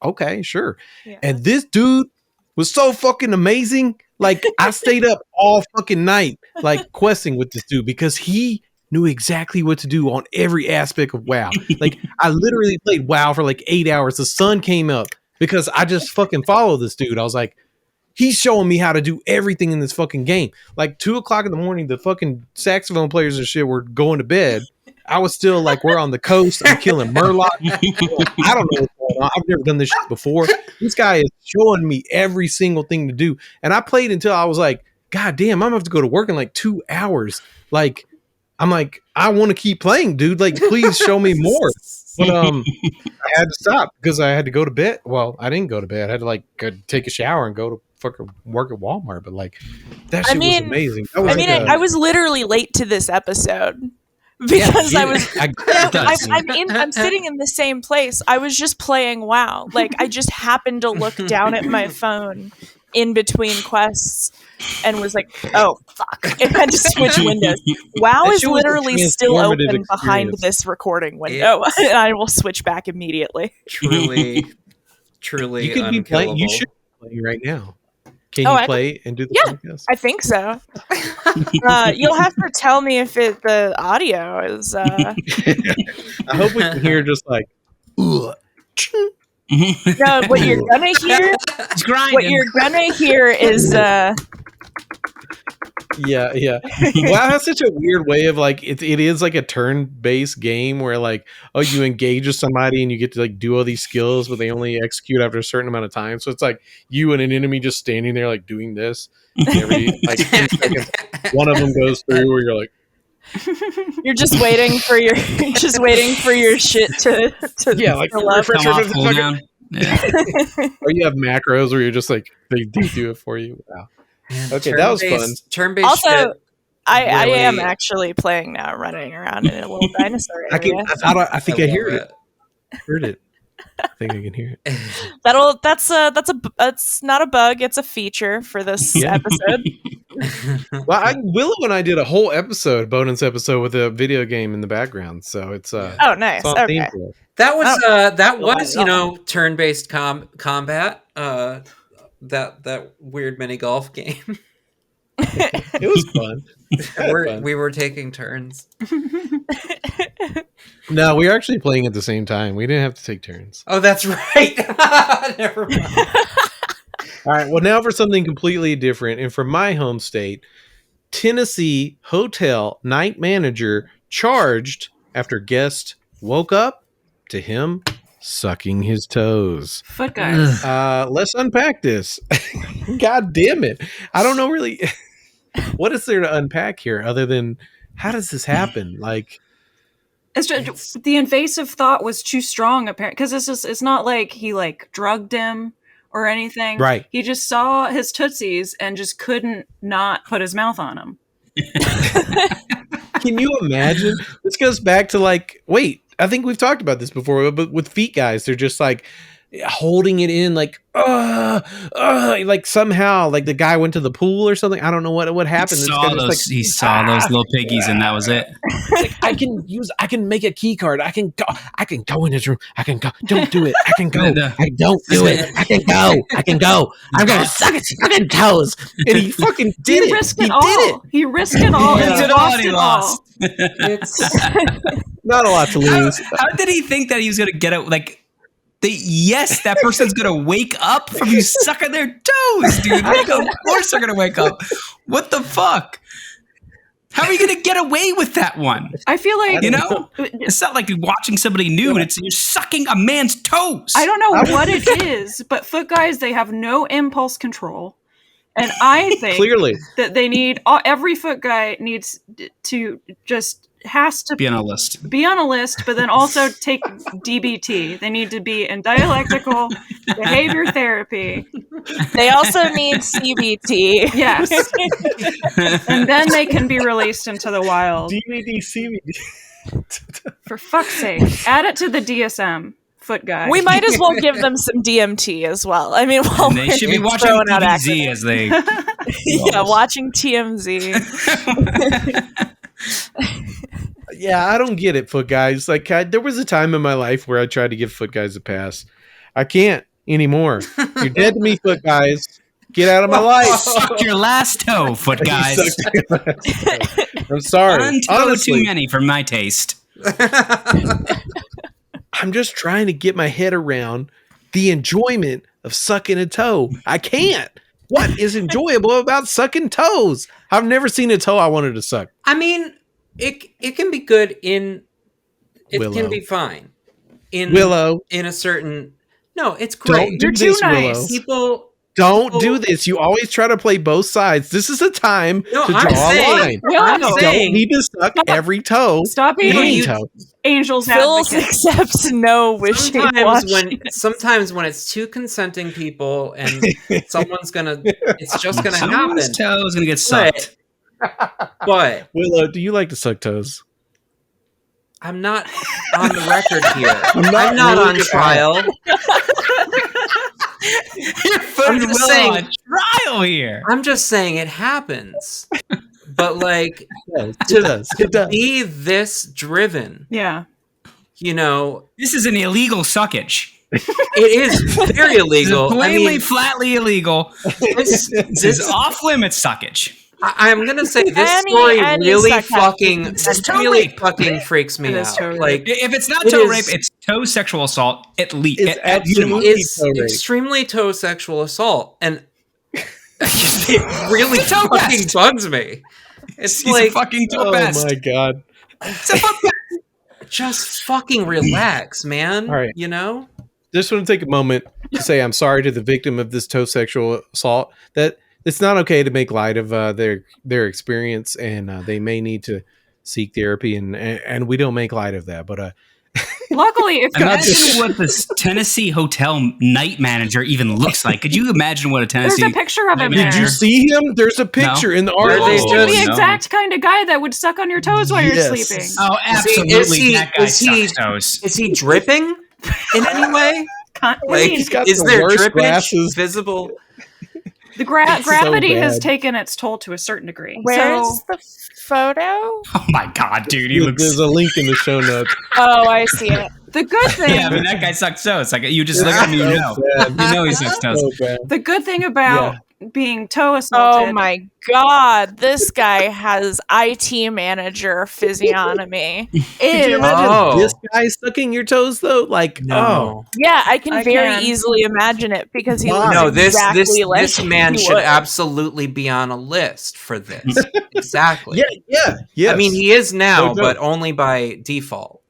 okay, sure. Yeah. And this dude was so fucking amazing. Like, I stayed up all fucking night, like, questing with this dude because he knew exactly what to do on every aspect of WoW. Like, I literally played WoW for like 8 hours. The sun came up because I just fucking followed this dude. I was like, he's showing me how to do everything in this fucking game. Like 2 o'clock in the morning, the fucking saxophone players and shit were going to bed. I was still like, we're on the coast. I'm killing Murloc. I don't know what's going on. I've never done this shit before. This guy is showing me every single thing to do. And I played until I was like, God damn, I'm gonna have to go to work in like 2 hours. Like, I'm like, I want to keep playing, dude. Like, please show me more. But I had to stop because I had to go to bed. Well, I didn't go to bed. I had to like go take a shower and go to fucking work at Walmart. But like, that shit was amazing. That was I was literally late to this episode. Because I'm sitting in the same place. I was just playing WoW. Like, I just happened to look down at my phone in between quests and was like, oh, fuck. I had to switch windows. WoW is literally still open behind this recording window. And I will switch back immediately. Truly you could be playing. You should be playing right now. Can you play and do the podcast? I think so. You'll have to tell me if the audio is. I hope we can hear just like. No, what you're gonna hear. What you're gonna hear is. Yeah. WoW has such a weird way of like it is like a turn-based game where like you engage with somebody and you get to like do all these skills, but they only execute after a certain amount of time. So it's like you and an enemy just standing there like doing this. Every like 10 seconds, one of them goes through where you're like. You're just waiting for your shit to like fill up. Yeah. Or you have macros where you're just like they do it for you. Wow. Okay, that was fun. Turn-based also, shit, I am actually playing now, running around in a little dinosaur area. I think I hear it. Heard it. think I can hear it. That's not a bug. It's a feature for this episode. Well, Willow and I did a whole bonus episode with a video game in the background, so it's Oh, nice. it's on theme Okay. for us. That was turn-based combat. That weird mini golf game. It was fun. We were taking turns. No, we were actually playing at the same time. We didn't have to take turns. Oh, that's right. Never mind. All right. Well, now for something completely different, and from my home state, Tennessee hotel night manager charged after guest woke up to him sucking his toes. Foot guys. Let's unpack this. God damn it. I don't know really what is there to unpack here other than how does this happen? Like, It's just, the invasive thought was too strong, apparently, because it's not like he like drugged him or anything. Right. He just saw his tootsies and just couldn't not put his mouth on them. can you imagine? This goes back to I think we've talked about this before, but with feet guys, they're just like holding it in like somehow like the guy went to the pool or something. I don't know what happened. He saw those little piggies and that was it. Like, I can make a key card. I can go in his room. I can go. Don't do it. I can go. I don't do it. I can go. I'm gonna suck his fucking toes. And he fucking did it. He did it. He risked it all. He did all and he lost. It's Not a lot to lose. How did he think that he was gonna get it? Like, that person's gonna wake up from you sucking their toes, dude. Like, of course they're gonna wake up. What the fuck? How are you gonna get away with that one? I feel like It's not like you're watching somebody nude. It's you're sucking a man's toes. I don't know what it is, but foot guys, they have no impulse control, and I think Clearly. that they need every foot guy needs to has to be on a list. Be on a list, but then also take DBT. They need to be in dialectical behavior therapy. They also need CBT. Yes. And then they can be released into the wild. DVD, CBD. For fuck's sake. Add it to the DSM, foot guy. We might as well give them some DMT as well. I mean, And they should be watching TMZ as they watching TMZ. Yeah, I don't get it, foot guys. Like, there was a time in my life where I tried to give foot guys a pass. I can't anymore. You're dead to me, foot guys. Get out of my life. Suck your last toe, foot guys. I'm sorry. One toe too many for my taste. I'm just trying to get my head around the enjoyment of sucking a toe. I can't. What is enjoyable about sucking toes? I've never seen a toe I wanted to suck. I mean, it can be good it Willow. can be fine Willow. In a certain. No, it's great. Don't do You're this, too nice. Willow. People Don't do this. You always try to play both sides. This is a time to draw a line. I'm You saying, don't need to suck every toe. Stop Any being toe. angel's Phil's advocate. accepts no wishy-washy. sometimes when it's two consenting people and it's just gonna happen. Someone's toe is gonna get sucked. But Willow, do you like to suck toes? I'm not on the record here. I'm not on really trial. You're putting I'm just Will saying- on trial here. I'm just saying it happens. But like It to does. be this driven, Yeah. This is an illegal suckage. it is very illegal. It's I plainly, mean, flatly illegal. this This is off limits suckage. I'm gonna say this Any story really suck fucking It's toe really rape. fucking freaks me It is out. toe rape. Like If it's not It toe is- rape, it's toe sexual assault. At least, It's at minimum. absolutely- it's toe rape. extremely toe sexual assault, and it really It's a toe fucking pest. bugs me. It's He's like a fucking toe Oh pest. my god. It's a fuck pest. just fucking relax, man. All right. You know? Just want to take a moment to say I'm sorry to the victim of this toe sexual assault. That it's not okay to make light of their experience, and they may need to seek therapy, and we don't make light of that. But Luckily, if Imagine what this Tennessee hotel night manager even looks like. Could you imagine what a there's Tennessee? a picture of him Did there. did you see him? There's a picture in the Where article. they He's just- the exact kind of guy that would suck on your toes while you're Yes. sleeping. Oh, Is absolutely! he- that guy is he- sucks toes. Is he dripping in any way? Like, He's got is the there worst drippage glasses. visible? The It's so gravity has bad. taken its toll to a certain degree. Where's So the photo? Oh my god, dude, he looks. There's a link in the show notes. Oh, I see it. the good thing, Yeah, I mean that guy sucks toes. Like you just look at him, you know, bad. you know he sucks toes. So bad. the good thing about being toe Oh assaulted. my god, this guy has IT manager physiognomy. Could you Is imagine Oh. this guy sucking your toes though? Like, No. Yeah, I can I very can. easily imagine it because he Why? looks No, this exactly like this man he should would. absolutely be on a list for this. Exactly. yeah. I mean, he is now, No joke. but only by default.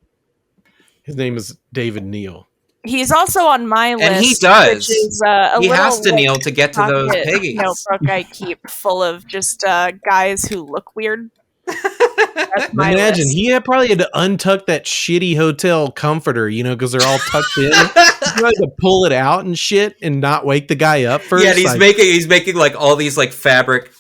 His name is David Neal. He's also on my list, And he does. which is a He little has to kneel to get to those pocket piggies. notebook I keep full of just guys who look weird. That's my Imagine list. he probably had to untuck that shitty hotel comforter, because they're all tucked in. He had to pull it out and shit, and not wake the guy up first. Yeah, and he's making like all these like fabric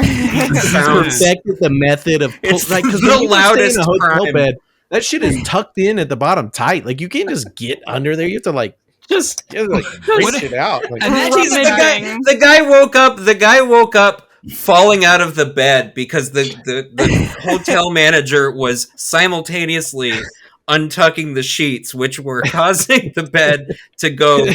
He's sounds. perfected the method of It's because the loudest in a hotel crime. bed, that shit is tucked in at the bottom tight. Like you can't just get under there. You have to just push it out. Like, Imagine rummaging. The guy woke up falling out of the bed because the hotel manager was simultaneously untucking the sheets, which were causing the bed to go.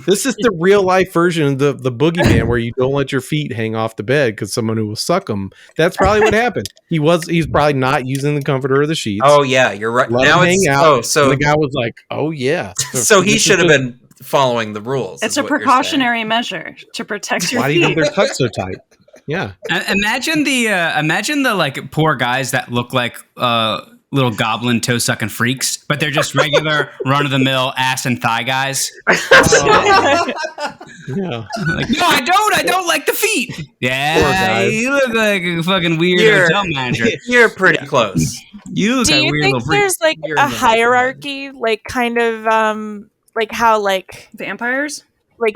this is the real life version of the boogeyman where you don't let your feet hang off the bed because someone who will suck them. That's probably what happened. He's probably not using the comforter or the sheets. Oh yeah, you're right. Let Now him it's hang out. oh so And the guy was like, "Oh yeah." so he this should have is- been following the rules. it's is a what you're saying. precautionary measure to protect your Why do you think feet. they're tucked so tight? Yeah. Imagine the like poor guys that look like little goblin toe sucking freaks, but they're just regular run of the mill ass and thigh guys. Yeah. Like, no, I don't like the feet. Poor Yeah, guys. you look like a fucking weird You're- hotel manager. You're pretty close. You look Do like a you weird think little freak. there's like You're a in the hierarchy, like kind of like how like Vampires? well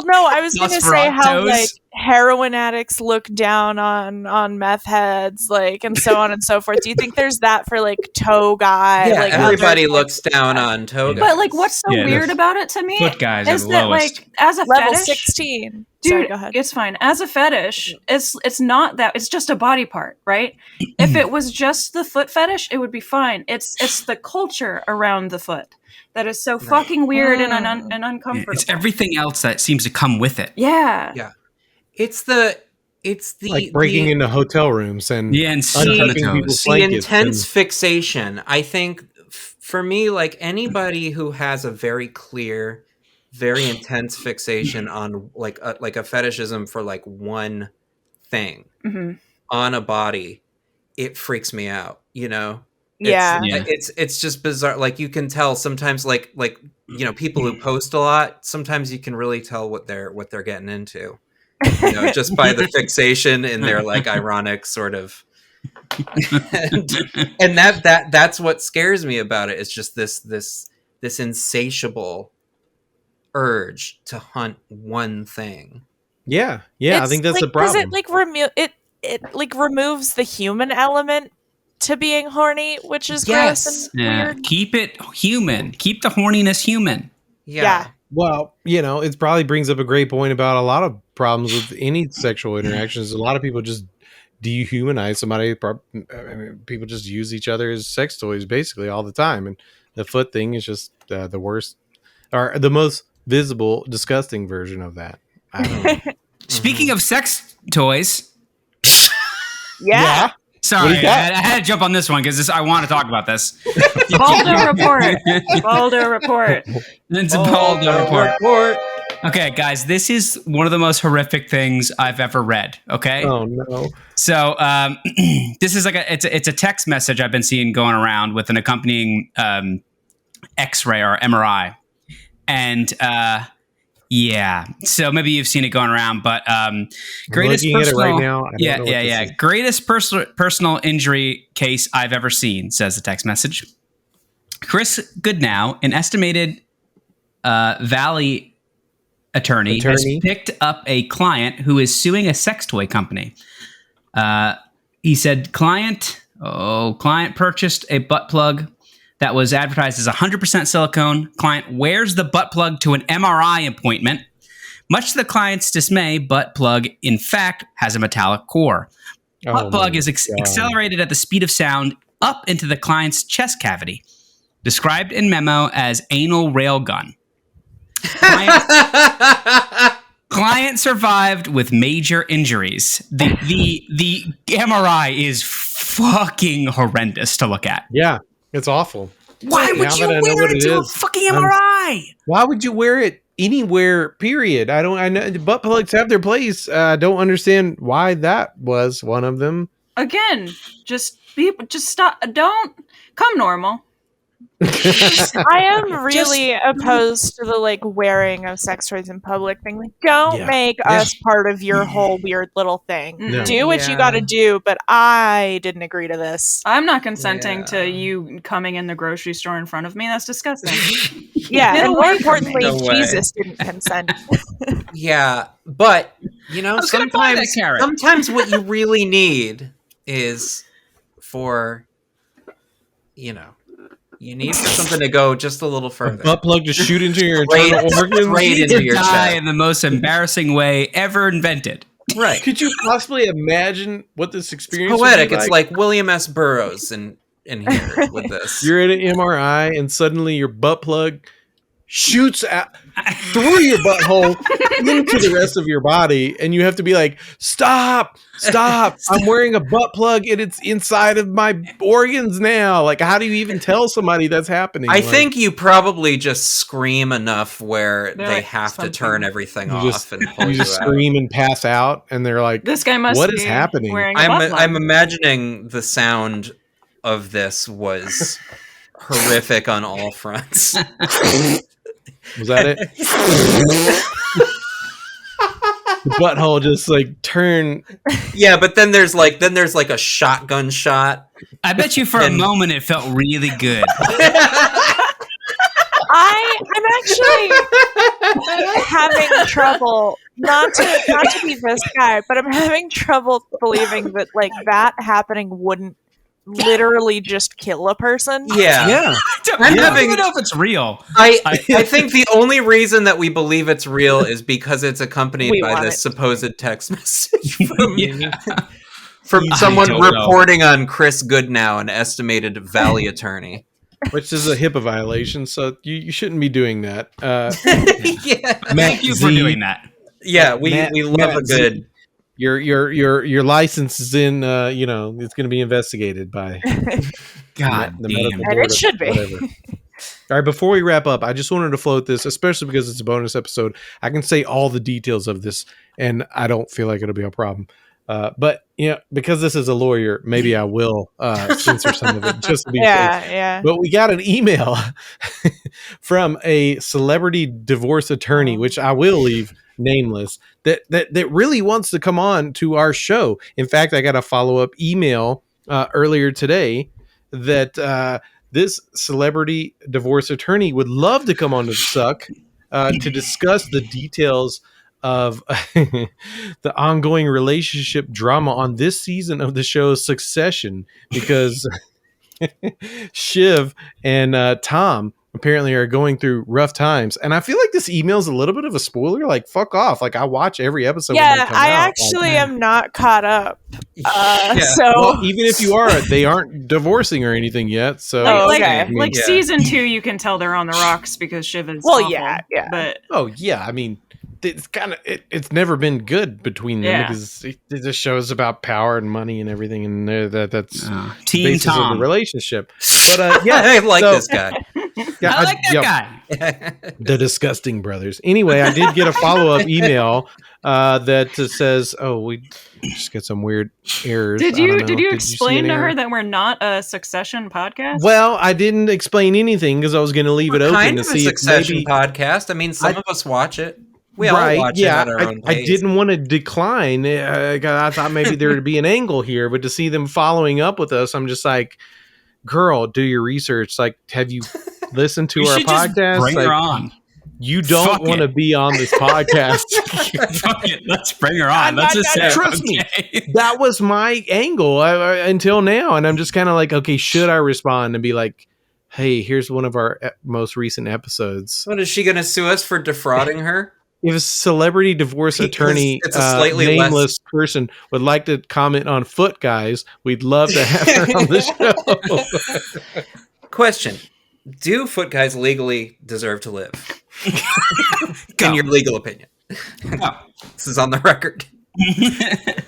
no, I was gonna say how Nosferatos? like heroin addicts look down on meth heads, like, and so on and so forth. Do you think there's that for like toe guy? Yeah, like everybody other looks types of down guy? on toga. But like, what's so Yeah, weird the about it to me foot guys are is the that lowest. like as a Level fetish, 16. dude, Sorry, go ahead. it's fine. As a fetish, it's not that. It's just a body part, right? If it was just the foot fetish, it would be fine. It's the culture around the foot that is so fucking weird and uncomfortable. It's everything else that seems to come with it. Yeah. Yeah. It's the Like breaking into hotel rooms and Yeah, and sucking the untucking people's toes. the blankets intense and- fixation. I think for me, like anybody who has a very clear, very intense fixation on like a fetishism for like one thing hmm on a body, it freaks me out. Yeah. It's just bizarre. Like you can tell sometimes, like people who post a lot. Sometimes you can really tell what they're getting into. Just by the fixation in their like ironic sort of. and that's what scares me about it. It's just this insatiable urge to hunt one thing. Yeah. I It's think that's the like, does problem. it like it like removes the human element to being horny, which is Yes. gross and Yeah. weird. Keep it human. Keep the horniness human. Yeah. Well, it probably brings up a great point about a lot of problems with any sexual interactions. A lot of people just dehumanize somebody. People just use each other as sex toys basically all the time. And the foot thing is just the worst or the most visible, disgusting version of that. I don't know. Speaking of sex toys, Yeah. sorry, What do you got? I had to jump on this one because I want to talk about this. Balldo Report. Balldo Report. It's a Balldo report. Okay, guys, this is one of the most horrific things I've ever read. Okay, Oh no. so this is like it's a text message I've been seeing going around with an accompanying X-ray or MRI, and yeah, so maybe you've seen it going around, but greatest looking at it personal, right now. I don't know what this is. greatest personal injury case I've ever seen, says the text message. Chris Goodnow, an estimated Valley attorney, has picked up a client who is suing a sex toy company. He said, client purchased a butt plug that was advertised as 100% silicone. Client wears the butt plug to an MRI appointment. Much to the client's dismay, butt plug, in fact, has a metallic core. Butt plug is accelerated at the speed of sound up into the client's chest cavity. Described in memo as anal railgun. Client survived with major injuries. The MRI is fucking horrendous to look at. Yeah, it's awful. Why would you wear it to a fucking MRI? Why would you wear it anywhere? Period. I know butt plugs have their place. I don't understand why that was one of them. Again, just stop. Don't come normal. I am really opposed to the like wearing of sex toys in public thing. Like, don't make us part of your whole weird little thing. No. Do what you got to do, but I didn't agree to this. I'm not consenting to you coming in the grocery store in front of me. That's disgusting. And more importantly, No way. Jesus didn't consent. Yeah, but you know, sometimes what you really need is for, you know, you need for something to go just a little further. Butt plug to shoot into your internal organs. Straight into your die chest. in the most embarrassing way ever invented. Right. Could you possibly imagine what this experience It's would poetic. be It's like William S. Burroughs in here with this. You're at an MRI and suddenly your butt plug shoots out through your butthole into the rest of your body, and you have to be like, stop, I'm wearing a butt plug and it's inside of my organs now. Like, how do you even tell somebody that's happening? I think you probably just scream enough where they like, have to turn everything you off just, and pull you you just out. scream and pass out, and they're like, This guy must what be is happening? wearing a butt plug. I'm imagining the sound of this was horrific on all fronts. Was that it? The butthole just like turn. Yeah, but then there's like a shotgun shot. I bet you for a moment it felt really good. I'm actually having trouble not to be this guy, but I'm having trouble believing that like that happening wouldn't literally just kill a person. Yeah. I don't even know if it's real. I think the only reason that we believe it's real is because it's accompanied by this supposed text message from someone reporting on Chris Goodnow, an estimated Valley attorney. Which is a HIPAA violation, so you shouldn't be doing that. Yeah. Thank you for doing that. Yeah, we love a good. Your license is in. It's going to be investigated by God the damn. medical board. And it should be. Whatever. All right, before we wrap up, I just wanted to float this, especially because it's a bonus episode. I can say all the details of this, and I don't feel like it'll be a problem. But because this is a lawyer, maybe I will censor some of it just to be safe. Yeah. But we got an email from a celebrity divorce attorney, which I will leave nameless, that really wants to come on to our show. In fact, I got a follow-up email earlier today that this celebrity divorce attorney would love to come on to Succ to discuss the details of the ongoing relationship drama on this season of the show Succession, because Shiv and Tom apparently are going through rough times. And I feel like this email is a little bit of a spoiler. Like, fuck off. Like, I watch every episode. Yeah, I actually am not caught up. So well, even if you are, they aren't divorcing or anything yet. So season 2, you can tell they're on the rocks because Shiv is awful, yeah. But I mean, it's kind of it's never been good between them because this show is about power and money and everything, and that's Team the basis Tom of the relationship. But I like this guy. Yeah, I like that guy. The disgusting brothers. Anyway, I did get a follow-up email that says, "Oh, we just get some weird errors." Did you explain to her that we're not a Succession podcast? Well, I didn't explain anything because I was going to leave it open to see a Succession maybe podcast. I mean, some of us watch it. We all watch it at our own pace. I didn't want to decline. I thought maybe there would be an angle here, but to see them following up with us, I'm just like, girl, do your research. Like, have you listened to our podcast? Bring her on. You don't want to be on this podcast. Fuck it. Let's bring her on. Let's just say, trust me. That was my angle until now. And I'm just kind of like, okay, should I respond and be like, hey, here's one of our most recent episodes. What is she going to sue us for defrauding her? If a celebrity divorce attorney, It's a slightly nameless person, would like to comment on foot guys, we'd love to have her on the show. Question: do foot guys legally deserve to live? Go. In your legal opinion, Go. this is on the record.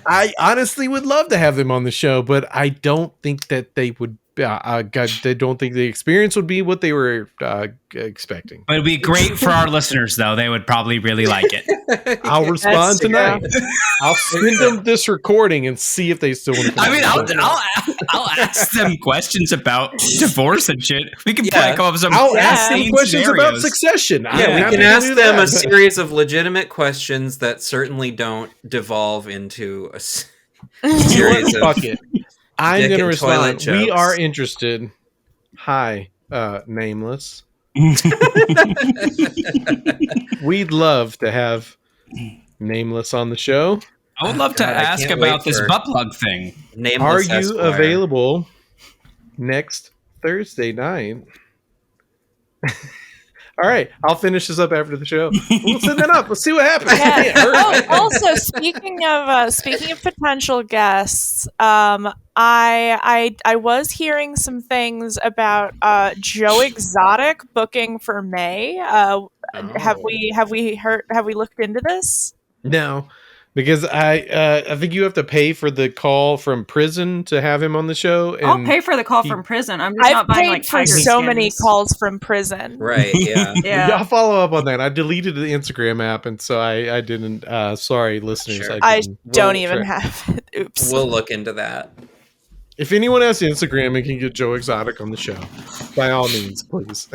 I honestly would love to have them on the show, but I don't think that they would. I don't think the experience would be what they were expecting. But it'd be great for our listeners, though. They would probably really like it. I'll respond tonight. I'll send them this recording and see if they still want to come I mean, on. I'll ask them questions about divorce and shit. We can Yeah. come up with some. I'll ask them insane questions about scenarios. succession. Yeah, I'm we happy can to ask do them that. a series of legitimate questions that certainly don't devolve into a series of Fuck it. I'm dick going to and respond. toilet We jokes. are interested. Hi, nameless. We'd love to have nameless on the show. I would love to God, I ask can't about wait this for- butt plug thing. Are Nameless you Esquire. available next Thursday night? All right, I'll finish this up after the show. We'll send that up. Let's see what happens. Yeah. Yeah, all right. Oh, also speaking of potential guests, I was hearing some things about Joe Exotic booking for May. Have we looked into this? No, because I think you have to pay for the call from prison to have him on the show. And I'll pay for the call he- from prison. I'm just I've not buying paid like for tiger so skins. many calls from prison. Right, yeah. Yeah. I'll follow up on that. I deleted the Instagram app, and so I didn't. Sorry, listeners. Sure. I didn't. don't We'll even try. have it. Oops. We'll look into that. If anyone has Instagram and can get Joe Exotic on the show, by all means, please.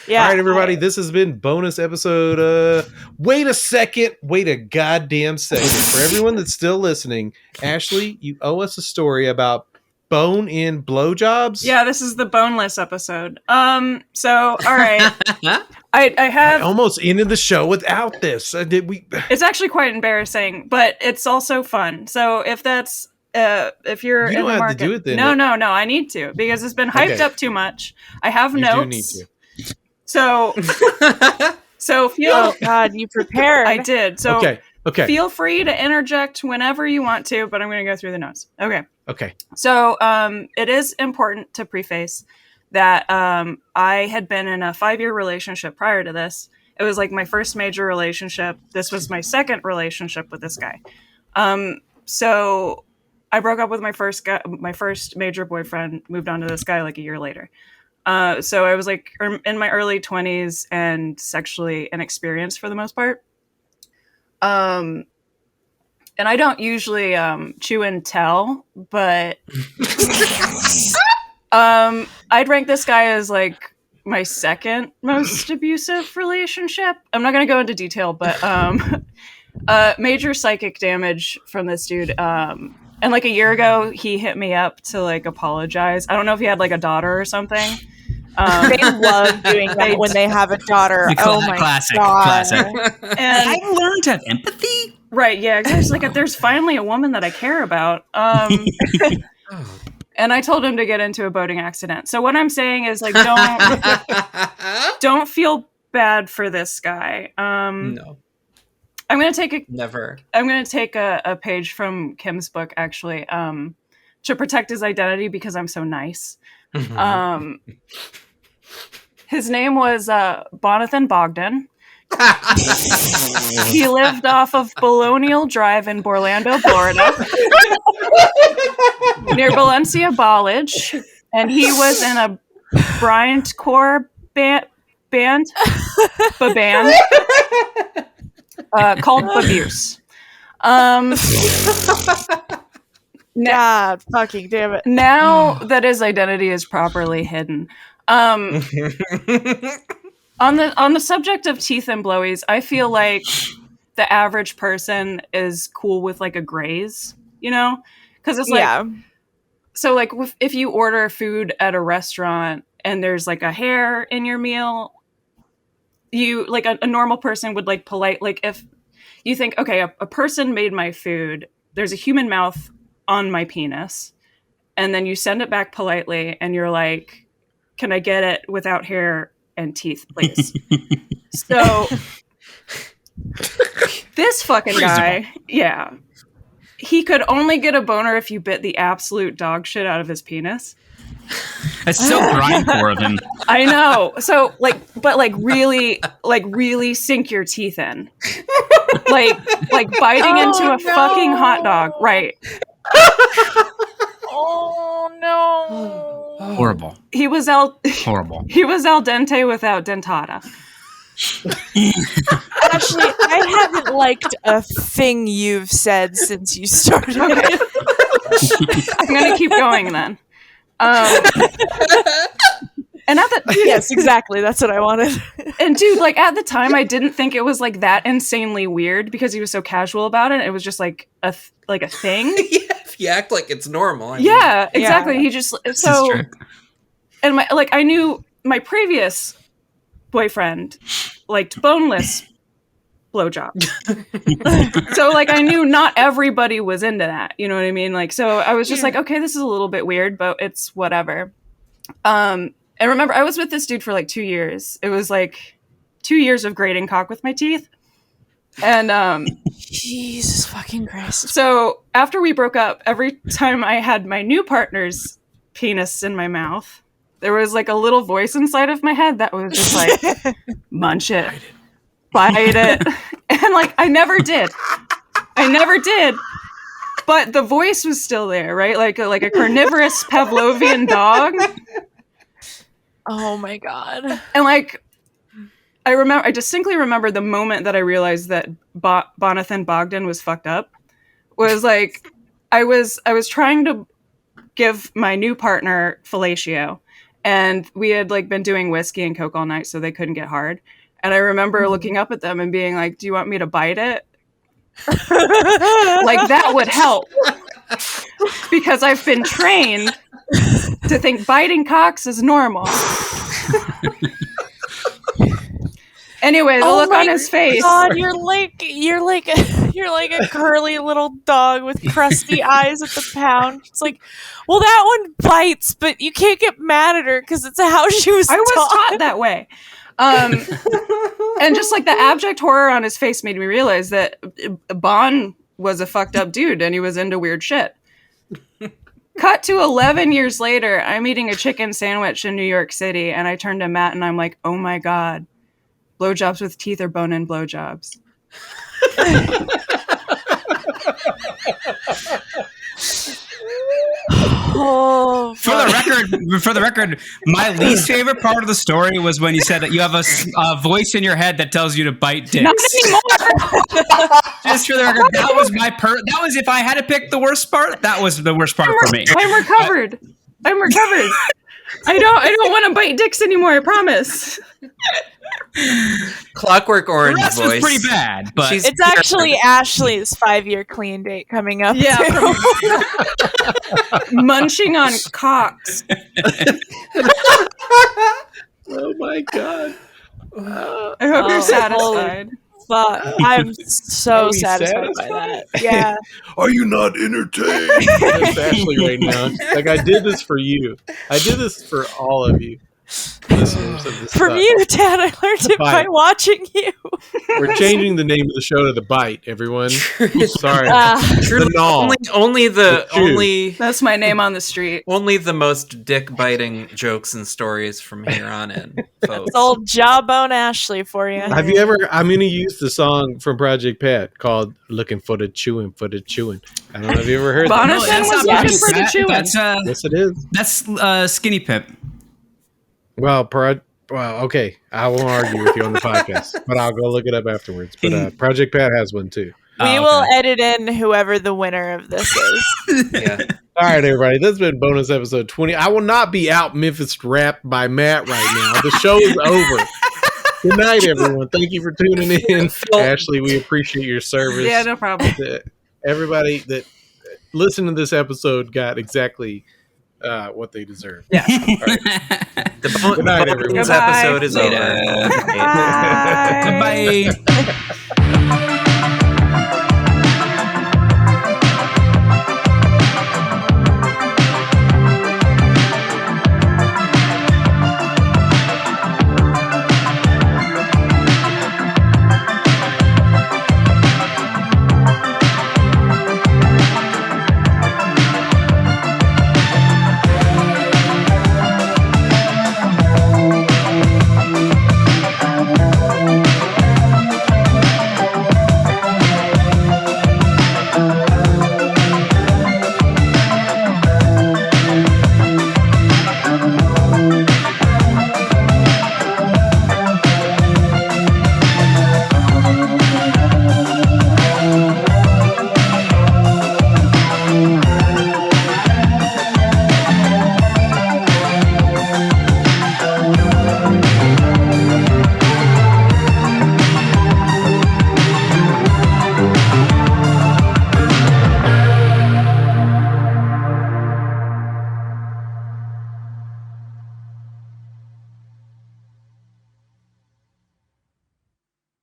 Yeah. All right, everybody. This has been bonus episode. Wait a second. Wait a goddamn second. For everyone that's still listening, Ashley, you owe us a story about bone-in blowjobs. Yeah, this is the boneless episode. So all right. I I have almost ended the show without this. Did we? it's actually quite embarrassing, but it's also fun. So if that's if you're You in don't the have to market, do it then. no, I need to because it's been hyped Okay. up too much. I have You notes. do need to. So feel Oh God, you prepared. I did. So Okay. feel free to interject whenever you want to, but I'm going to go through the notes. Okay. Okay. So it is important to preface that I had been in a 5-year relationship prior to this. It was like my first major relationship. This was my second relationship with this guy. So I broke up with my first major boyfriend, moved on to this guy like a year later. So I was like in my early 20s and sexually inexperienced for the most part. And I don't usually chew and tell, but I'd rank this guy as like my second most abusive relationship. I'm not going to go into detail, but major psychic damage from this dude. And like a year ago, he hit me up to like apologize. I don't know if he had like a daughter or something. They love doing that when they have a daughter. Oh my Classic. God. And I've learned to have empathy. right, yeah, there's like there's finally a woman that I care about. And I told him to get into a boating accident. So what I'm saying is like don't feel bad for this guy. No, I'm gonna take never. a page from Kim's book actually to protect his identity because I'm so nice. His name was Bonathan Bogdan. He lived off of Bolonial Drive in Orlando, Florida, near Valencia College, and he was in a Bryant Core band called Abuse. God, fucking damn it. Now that his identity is properly hidden. On the subject of teeth and blowies, I feel like the average person is cool with like a graze, you know? Because it's like, Yeah. so like if you order food at a restaurant and there's like a hair in your meal, you like a normal person would like polite, like if you think, okay, a person made my food, there's a human mouth on my penis. and then you send it back politely, and you're like, "Can I get it without hair and teeth, please?" So this fucking guy, yeah, he could only get a boner if you bit the absolute dog shit out of his penis. That's so grindcore of him. I know. So really sink your teeth in. like biting into a fucking hot dog. Right. Oh no. Horrible. Horrible. He was al dente without dentata. Actually, I haven't liked a thing you've said since you started. Okay. I'm gonna keep going then. And at the yes, exactly. That's what I wanted. And dude, like at the time, I didn't think it was like that insanely weird because he was so casual about it. It was just like a thing. Yeah, if you act like it's normal. I mean, yeah, exactly. Yeah. He just and I knew my previous boyfriend liked boneless blowjob. So like I knew not everybody was into that. You know what I mean? Like so I was just like, okay, this is a little bit weird, but it's whatever. And remember, I was with this dude for like 2 years. It was like 2 years of grating cock with my teeth. And Jesus fucking Christ. So after we broke up, every time I had my new partner's penis in my mouth, there was like a little voice inside of my head that was just like, munch it, bite it. And like, I never did. But the voice was still there, right? Like a carnivorous Pavlovian dog. Oh my God. And like, I distinctly remember the moment that I realized that Bonathan Bogdan was fucked up. Was like, I was trying to give my new partner fellatio, and we had like been doing whiskey and coke all night, so they couldn't get hard. And I remember looking up at them and being like, "Do you want me to bite it?" Like that would help, because I've been trained to think biting cocks is normal. Anyway, the look on his face. God, you're like a curly little dog with crusty eyes at the pound. It's like, well, that one bites, but you can't get mad at her because it's how she was. I was taught that way. And just like the abject horror on his face made me realize that Bon was a fucked up dude and he was into weird shit. Cut to 11 years later, I'm eating a chicken sandwich in New York City, and I turn to Matt and I'm like, oh my God, blowjobs with teeth are bone-in blowjobs. Oh, for the record, my least favorite part of the story was when you said that you have a voice in your head that tells you to bite dicks. Not anymore. Just for the record, that was that was, if I had to pick the worst part, that was the worst part for me. I'm recovered. I don't want to bite dicks anymore, I promise. Clockwork Orange That's voice. pretty bad, but it's actually Ashley's 5-year clean date coming up. Yeah, munching on cocks. Oh my God! I hope you're satisfied. Fuck, I'm so satisfied by that. Yeah. Are you not entertained? That's Ashley right now. Like, I did this for you. I did this for all of you. Listeners of this From stuff. you, Dad. I learned it by watching you. We're changing the name of the show to The Bite, everyone. Sorry. Only that's my name on the street. Only the most dick biting jokes and stories from here on in, folks. It's old Jawbone Ashley for you. Have you ever? I'm going to use the song from Project Pat called "Looking for the Chewing for the Chewing." I don't know if you ever heard that. Bonathan was looking for the chewing. Yes, it is. That's Skinny Pip. Well, okay. I won't argue with you on the podcast, but I'll go look it up afterwards. But Project Pat has one too. We will edit in whoever the winner of this is. Yeah. All right, everybody. This has been bonus episode 20. I will not be out Memphis rapped by Matt right now. The show is over. Good night, everyone. Thank you for tuning in. Ashley, we appreciate your service. Yeah, no problem. Everybody that listened to this episode got exactly what they deserve. Yeah. Right. Good night, everyone. This episode is over. Goodbye.